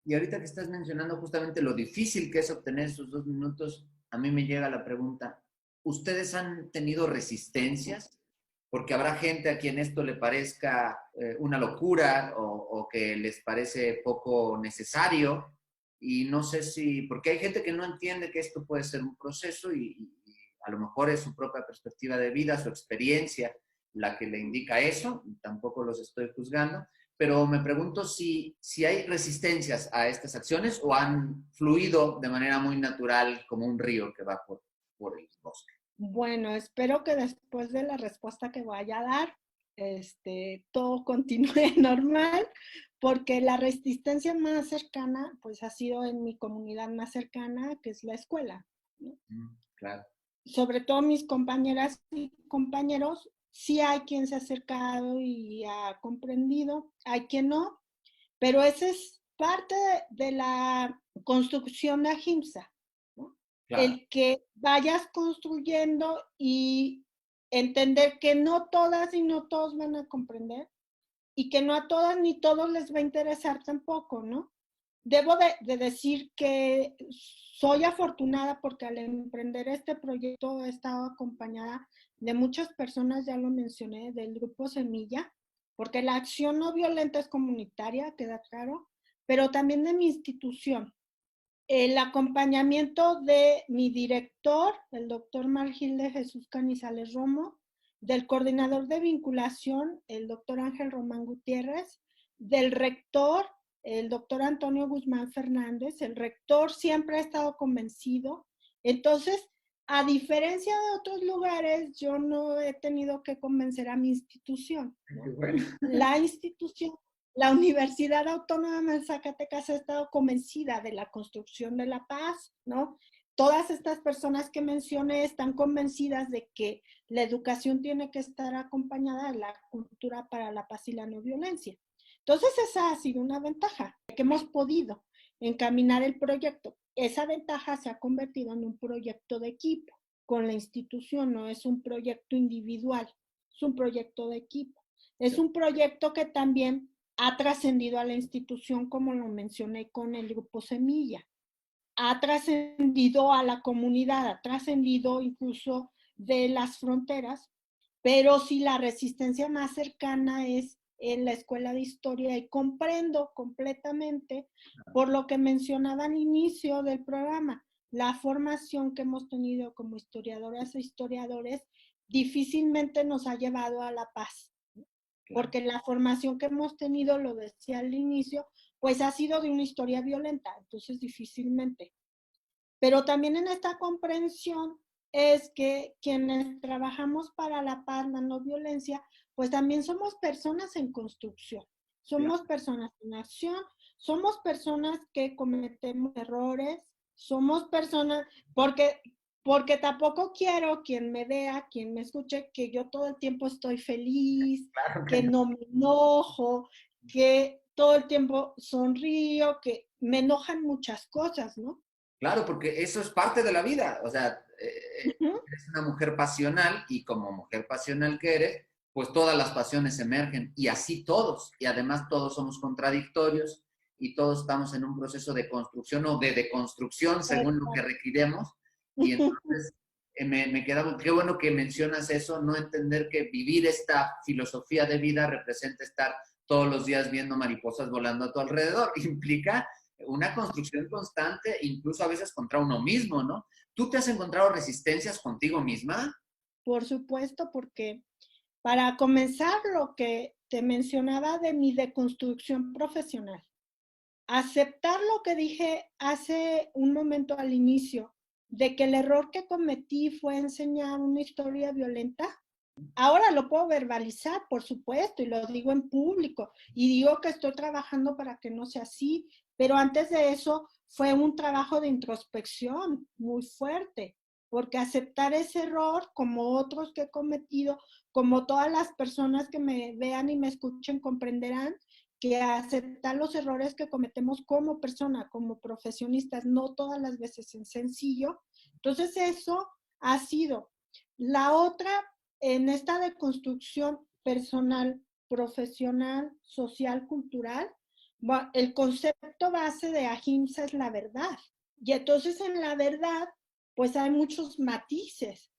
Y ahorita que estás mencionando justamente lo difícil que es obtener esos 2 minutos, a mí me llega la pregunta, ¿ustedes han tenido resistencias? Porque habrá gente a quien esto le parezca una locura o que les parece poco necesario. Y no sé si, porque hay gente que no entiende que esto puede ser un proceso y a lo mejor es su propia perspectiva de vida, su experiencia la que le indica eso, tampoco los estoy juzgando, pero me pregunto si hay resistencias a estas acciones o han fluido de manera muy natural como un río que va por el bosque. Bueno, espero que después de la respuesta que vaya a dar, todo continúe normal, porque la resistencia más cercana, pues ha sido en mi comunidad más cercana, que es la escuela, ¿no? Claro. Sobre todo mis compañeras y compañeros, sí hay quien se ha acercado y ha comprendido, hay quien no, pero esa es parte de la construcción de Ahimsa, ¿no? Claro. el que vayas construyendo y entender que no todas y no todos van a comprender y que no a todas ni todos les va a interesar tampoco, ¿no? Debo de decir que soy afortunada porque al emprender este proyecto he estado acompañada de muchas personas, ya lo mencioné, del grupo Semilla, porque la acción no violenta es comunitaria, queda claro, pero también de mi institución. El acompañamiento de mi director, el doctor Margil de Jesús Canizales Romo, del coordinador de vinculación, el doctor Ángel Román Gutiérrez, del rector, el doctor Antonio Guzmán Fernández. El rector siempre ha estado convencido. Entonces, a diferencia de otros lugares, yo no he tenido que convencer a mi institución, Qué ¿no? bueno. La institución, la Universidad Autónoma de Zacatecas ha estado convencida de la construcción de la paz, ¿no? Todas estas personas que mencioné están convencidas de que la educación tiene que estar acompañada de la cultura para la paz y la no violencia. Entonces esa ha sido una ventaja, que hemos podido encaminar el proyecto. Esa ventaja se ha convertido en un proyecto de equipo con la institución, no es un proyecto individual, es un proyecto de equipo. Es un proyecto que también ha trascendido a la institución, como lo mencioné con el grupo Semilla, ha trascendido a la comunidad, ha trascendido incluso de las fronteras, pero sí la resistencia más cercana es en la escuela de historia y comprendo completamente por lo que mencionaba al inicio del programa, la formación que hemos tenido como historiadoras e historiadores difícilmente nos ha llevado a la paz, porque la formación que hemos tenido, lo decía al inicio, pues ha sido de una historia violenta, entonces difícilmente. Pero también en esta comprensión es que quienes trabajamos para la paz, la no violencia, pues también somos personas en construcción, somos personas en acción, somos personas que cometemos errores, somos personas, porque tampoco quiero quien me vea, quien me escuche, que yo todo el tiempo estoy feliz, Claro que que no. no me enojo, que todo el tiempo sonrío, que me enojan muchas cosas, ¿no? Claro, porque eso es parte de la vida. O sea, Uh-huh. eres una mujer pasional y como mujer pasional que eres, pues todas las pasiones emergen y así todos. Y además todos somos contradictorios y todos estamos en un proceso de construcción o de deconstrucción según lo que requiremos. Y entonces me queda, qué bueno que mencionas eso, no entender que vivir esta filosofía de vida representa estar todos los días viendo mariposas volando a tu alrededor. Implica una construcción constante, incluso a veces contra uno mismo, ¿no? ¿Tú te has encontrado resistencias contigo misma? Por supuesto, porque para comenzar lo que te mencionaba de mi deconstrucción profesional, aceptar lo que dije hace un momento al inicio, de que el error que cometí fue enseñar una historia violenta. Ahora lo puedo verbalizar, por supuesto, y lo digo en público, y digo que estoy trabajando para que no sea así, pero antes de eso fue un trabajo de introspección muy fuerte, porque aceptar ese error, como otros que he cometido, como todas las personas que me vean y me escuchen comprenderán, que aceptar los errores que cometemos como persona, como profesionistas, no todas las veces es sencillo. Entonces eso ha sido. La otra, en esta deconstrucción personal, profesional, social, cultural, el concepto base de ahimsa es la verdad. Y entonces en la verdad, pues hay muchos matices.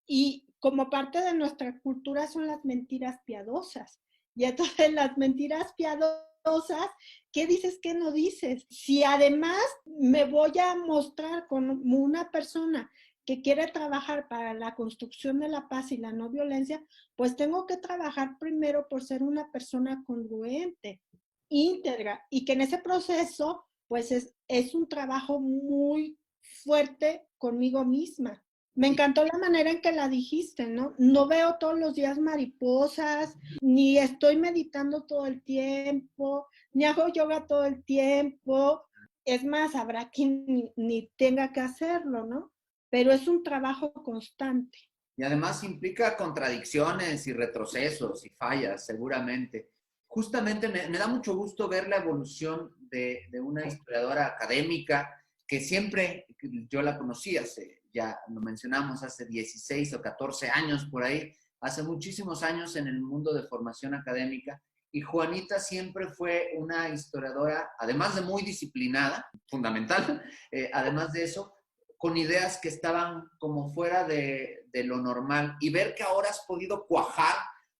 Y como parte de nuestra cultura son las mentiras piadosas. Y entonces las mentiras piadosas, ¿qué dices, qué no dices? Si además me voy a mostrar como una persona que quiere trabajar para la construcción de la paz y la no violencia, pues tengo que trabajar primero por ser una persona congruente, íntegra, y que en ese proceso, pues es un trabajo muy fuerte conmigo misma. Me encantó la manera en que la dijiste, ¿no? No veo todos los días mariposas, ni estoy meditando todo el tiempo, ni hago yoga todo el tiempo. Es más, habrá quien ni tenga que hacerlo, ¿no? Pero es un trabajo constante. Y además implica contradicciones y retrocesos y fallas, seguramente. Justamente me da mucho gusto ver la evolución de una historiadora académica que siempre yo la conocí ya lo mencionamos, hace 16 o 14 años por ahí, hace muchísimos años en el mundo de formación académica. Y Juanita siempre fue una historiadora, además de muy disciplinada, fundamental, además de eso, con ideas que estaban como fuera de lo normal. Y ver que ahora has podido cuajar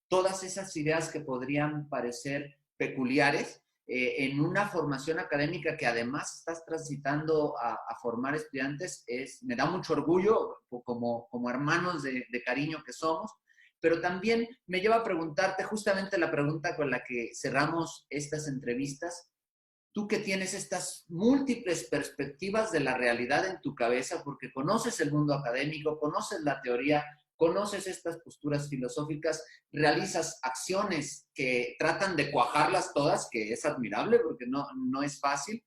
todas esas ideas que podrían parecer peculiares en una formación académica que además estás transitando a formar estudiantes, me da mucho orgullo como hermanos de cariño que somos, pero también me lleva a preguntarte justamente la pregunta con la que cerramos estas entrevistas. Tú que tienes estas múltiples perspectivas de la realidad en tu cabeza, porque conoces el mundo académico, conoces la teoría, conoces estas posturas filosóficas, realizas acciones que tratan de cuajarlas todas, que es admirable porque no es fácil.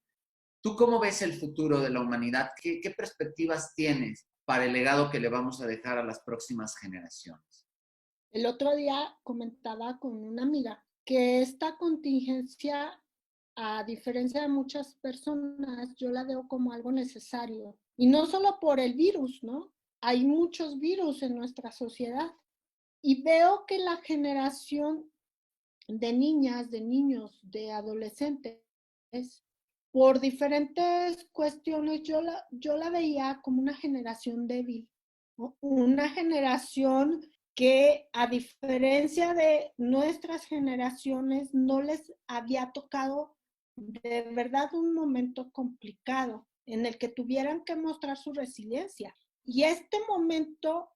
¿Tú cómo ves el futuro de la humanidad? ¿Qué perspectivas tienes para el legado que le vamos a dejar a las próximas generaciones? El otro día comentaba con una amiga que esta contingencia, a diferencia de muchas personas, yo la veo como algo necesario. Y no solo por el virus, ¿no? Hay muchos virus en nuestra sociedad. Y veo que la generación de niñas, de niños, de adolescentes, por diferentes cuestiones, yo la veía como una generación débil, ¿no? Una generación que, a diferencia de nuestras generaciones, no les había tocado de verdad un momento complicado en el que tuvieran que mostrar su resiliencia. Y este momento,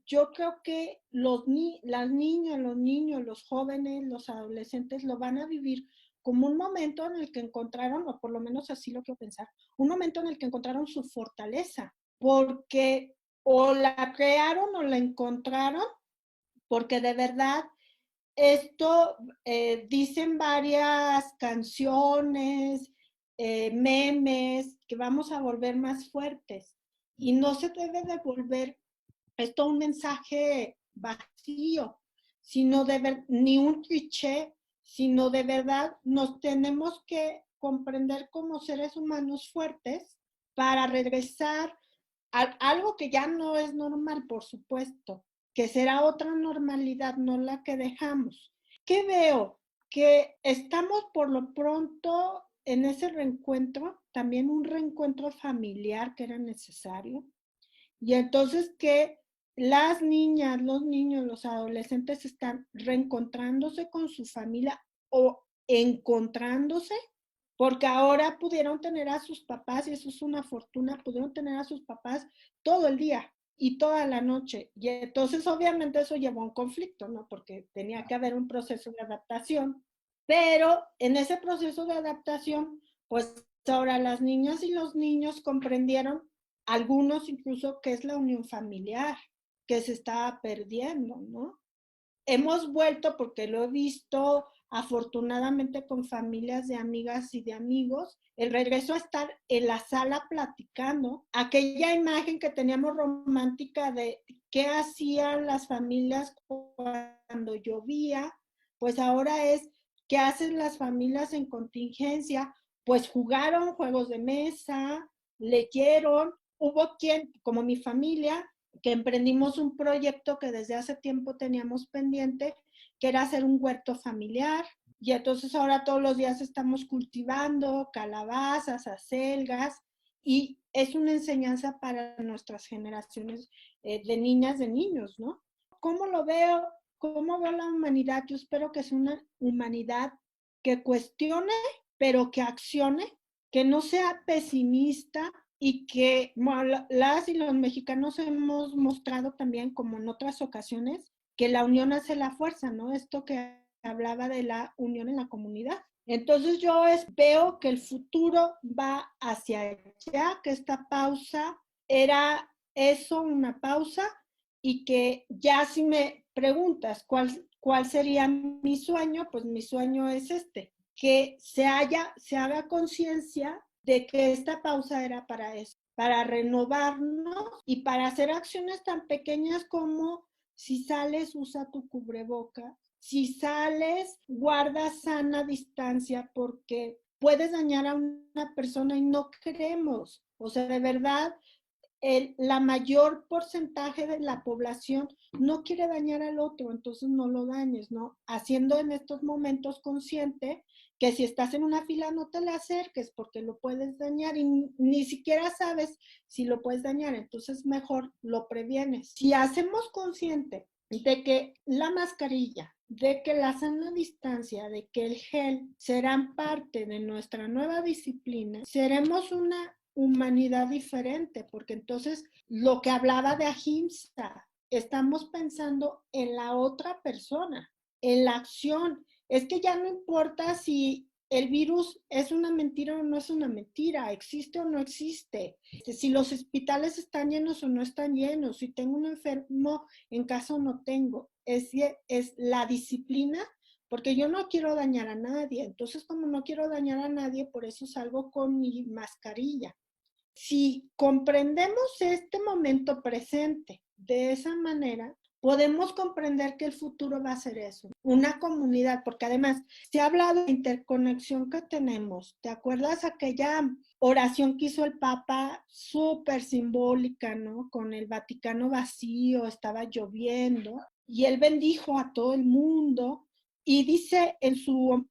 yo creo que las niñas, los niños, los jóvenes, los adolescentes lo van a vivir como un momento en el que encontraron, o por lo menos así lo quiero pensar, un momento en el que encontraron su fortaleza, porque o la crearon o la encontraron, porque de verdad esto dicen varias canciones, memes, que vamos a volver más fuertes. Y no se debe de volver esto un mensaje vacío, sino ni un cliché, sino de verdad nos tenemos que comprender como seres humanos fuertes para regresar a algo que ya no es normal, por supuesto, que será otra normalidad, no la que dejamos. ¿Qué veo? Que estamos por lo pronto en ese reencuentro, también un reencuentro familiar que era necesario, y entonces que las niñas, los niños, los adolescentes están reencontrándose con su familia o encontrándose, porque ahora pudieron tener a sus papás, y eso es una fortuna, pudieron tener a sus papás todo el día y toda la noche. Y entonces obviamente eso llevó a un conflicto, ¿no? Porque tenía que haber un proceso de adaptación, pero en ese proceso de adaptación, pues ahora las niñas y los niños comprendieron, algunos incluso, que es la unión familiar, que se estaba perdiendo, ¿no? Hemos vuelto, porque lo he visto afortunadamente con familias de amigas y de amigos, el regreso a estar en la sala platicando, aquella imagen que teníamos romántica de qué hacían las familias cuando llovía, pues ahora es qué hacen las familias en contingencia. Pues jugaron juegos de mesa, leyeron, hubo quien, como mi familia, que emprendimos un proyecto que desde hace tiempo teníamos pendiente, que era hacer un huerto familiar. Y entonces ahora todos los días estamos cultivando calabazas, acelgas, y es una enseñanza para nuestras generaciones de niñas, de niños, ¿no? ¿Cómo lo veo? ¿Cómo veo la humanidad? Yo espero que sea una humanidad que cuestione, pero que accione, que no sea pesimista, y que bueno, las y los mexicanos hemos mostrado también, como en otras ocasiones, que la unión hace la fuerza, ¿no? Esto que hablaba de la unión en la comunidad. Entonces yo veo que el futuro va hacia allá, que esta pausa era eso, una pausa, y que ya si me preguntas cuál sería mi sueño, pues mi sueño es que se haga conciencia de que esta pausa era para eso, para renovarnos y para hacer acciones tan pequeñas como: si sales, usa tu cubreboca; si sales, guarda sana distancia, porque puedes dañar a una persona y no queremos O sea, de verdad, la mayor porcentaje de la población no quiere dañar al otro, entonces no lo dañes, ¿no? Haciendo en estos momentos consciente que si estás en una fila no te le acerques porque lo puedes dañar y ni siquiera sabes si lo puedes dañar, entonces mejor lo previenes. Si hacemos consciente de que la mascarilla, de que la sana distancia, de que el gel serán parte de nuestra nueva disciplina, seremos una humanidad diferente, porque entonces lo que hablaba de ahimsa, estamos pensando en la otra persona, en la acción. Es que ya no importa si el virus es una mentira o no es una mentira, existe o no existe, si los hospitales están llenos o no están llenos, si tengo un enfermo en casa o no tengo. Es la disciplina, porque yo no quiero dañar a nadie. Entonces, como no quiero dañar a nadie, por eso salgo con mi mascarilla. Si comprendemos este momento presente de esa manera, podemos comprender que el futuro va a ser eso, una comunidad, porque además se ha hablado de la interconexión que tenemos. ¿Te acuerdas aquella oración que hizo el Papa, súper simbólica, ¿no? Con el Vaticano vacío, estaba lloviendo, y él bendijo a todo el mundo, y dice en su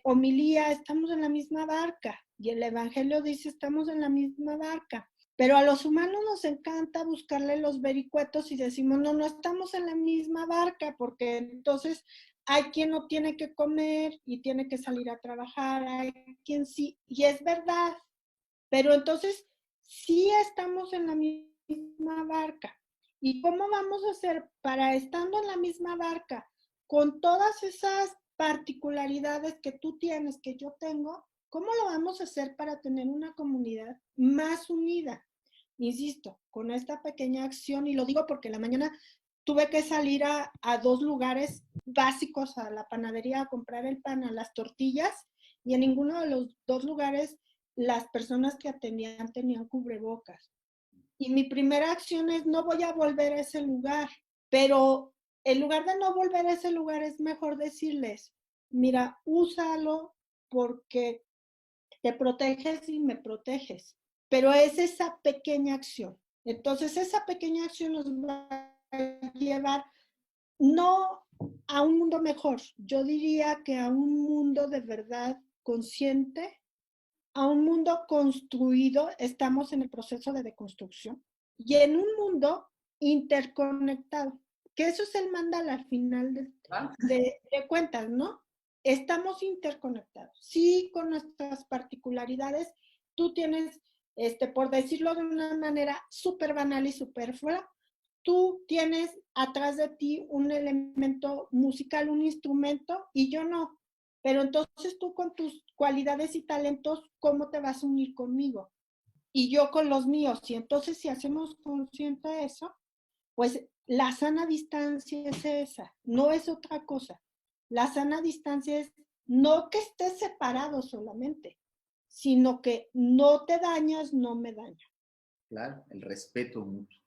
homilía, estamos en la misma barca, y el Evangelio dice, estamos en la misma barca. Pero a los humanos nos encanta buscarle los vericuetos y decimos, no, no estamos en la misma barca, porque entonces hay quien no tiene que comer y tiene que salir a trabajar, hay quien sí, y es verdad, pero entonces sí estamos en la misma barca. ¿Y cómo vamos a hacer para, estando en la misma barca, con todas esas particularidades que tú tienes, que yo tengo, cómo lo vamos a hacer para tener una comunidad más unida? Insisto, con esta pequeña acción, y lo digo porque en la mañana tuve que salir a dos lugares básicos, a la panadería a comprar el pan, a las tortillas, y en ninguno de los dos lugares las personas que atendían tenían cubrebocas. Y mi primera acción es, no voy a volver a ese lugar, pero en lugar de no volver a ese lugar es mejor decirles, mira, úsalo porque te proteges y me proteges. Pero es esa pequeña acción. Entonces esa pequeña acción nos va a llevar no a un mundo mejor, yo diría que a un mundo de verdad consciente, a un mundo construido, estamos en el proceso de deconstrucción, y en un mundo interconectado, que eso es el mandala al final de cuentas, ¿no? Estamos interconectados, sí, con nuestras particularidades. Tú tienes, por decirlo de una manera súper banal y superflua, tú tienes atrás de ti un elemento musical, un instrumento, y yo no. Pero entonces tú con tus cualidades y talentos, ¿cómo te vas a unir conmigo? Y yo con los míos. Y entonces si hacemos consciente de eso, pues la sana distancia es esa, no es otra cosa. La sana distancia es no que estés separado solamente, sino que no te dañas, no me daño. Claro, el respeto mutuo.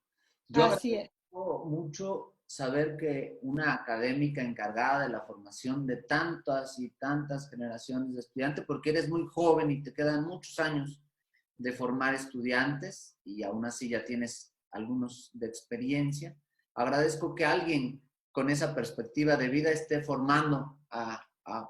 Yo Así es. agradezco mucho saber que una académica encargada de la formación de tantas y tantas generaciones de estudiantes, porque eres muy joven y te quedan muchos años de formar estudiantes y aún así ya tienes algunos de experiencia. Agradezco que alguien con esa perspectiva de vida esté formando a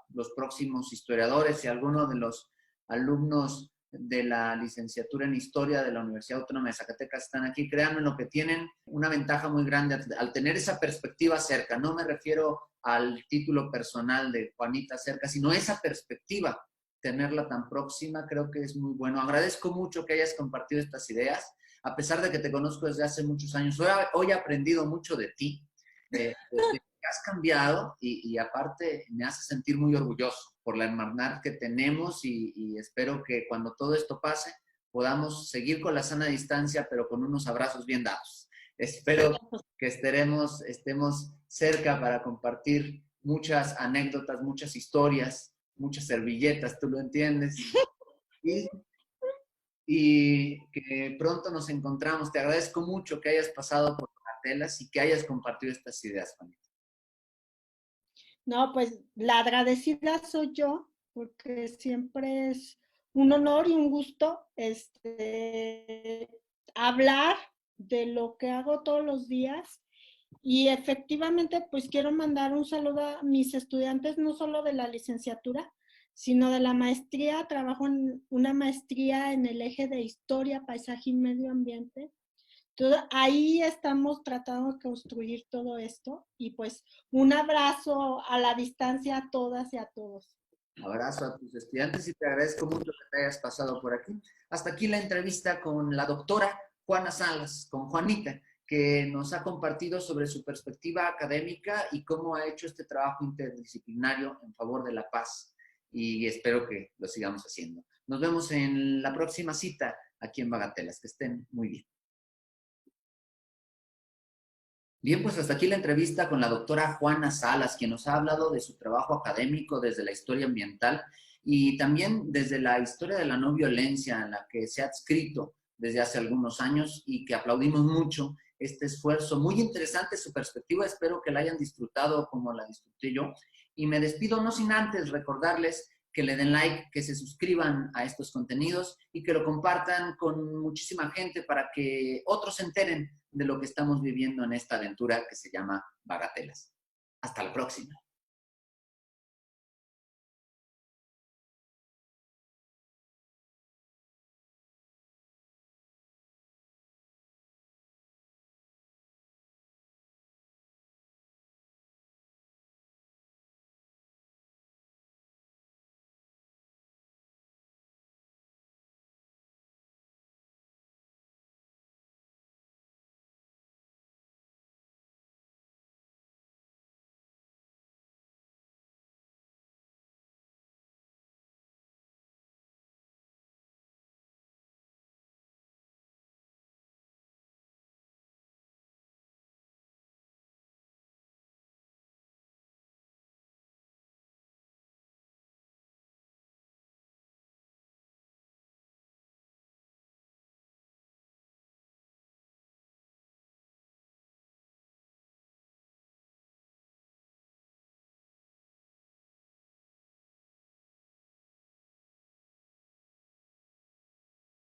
los próximos historiadores y algunos de los alumnos de la licenciatura en Historia de la Universidad Autónoma de Zacatecas están aquí. Créanme lo que tienen una ventaja muy grande al tener esa perspectiva cerca. No me refiero al título personal de Juanita cerca, sino esa perspectiva, tenerla tan próxima, creo que es muy bueno. Agradezco mucho que hayas compartido estas ideas, a pesar de que te conozco desde hace muchos años. Hoy he aprendido mucho de ti, de que has cambiado y aparte me hace sentir muy orgulloso por la hermandad que tenemos y espero que cuando todo esto pase podamos seguir con la sana distancia, pero con unos abrazos bien dados. Espero que estemos cerca para compartir muchas anécdotas, muchas historias, muchas servilletas, tú lo entiendes. Y, y que pronto nos encontramos. Te agradezco mucho que hayas pasado por Telas y que hayas compartido estas ideas, Juanita. No, pues la agradecida soy yo, porque siempre es un honor y un gusto hablar de lo que hago todos los días. Y efectivamente, pues quiero mandar un saludo a mis estudiantes, no solo de la licenciatura, sino de la maestría. Trabajo en una maestría en el eje de historia, paisaje y medio ambiente. Entonces, ahí estamos tratando de construir todo esto. Y pues un abrazo a la distancia a todas y a todos. Abrazo a tus estudiantes y te agradezco mucho que te hayas pasado por aquí. Hasta aquí la entrevista con la doctora Juana Salas, con Juanita, que nos ha compartido sobre su perspectiva académica y cómo ha hecho este trabajo interdisciplinario en favor de la paz. Y espero que lo sigamos haciendo. Nos vemos en la próxima cita aquí en Bagatelas. Que estén muy bien. Bien, pues hasta aquí la entrevista con la doctora Juana Salas, quien nos ha hablado de su trabajo académico desde la historia ambiental y también desde la historia de la no violencia, en la que se ha adscrito desde hace algunos años y que aplaudimos mucho este esfuerzo. Muy interesante su perspectiva, espero que la hayan disfrutado como la disfruté yo. Y me despido no sin antes recordarles que le den like, que se suscriban a estos contenidos y que lo compartan con muchísima gente para que otros se enteren de lo que estamos viviendo en esta aventura que se llama Bagatelas. Hasta la próxima.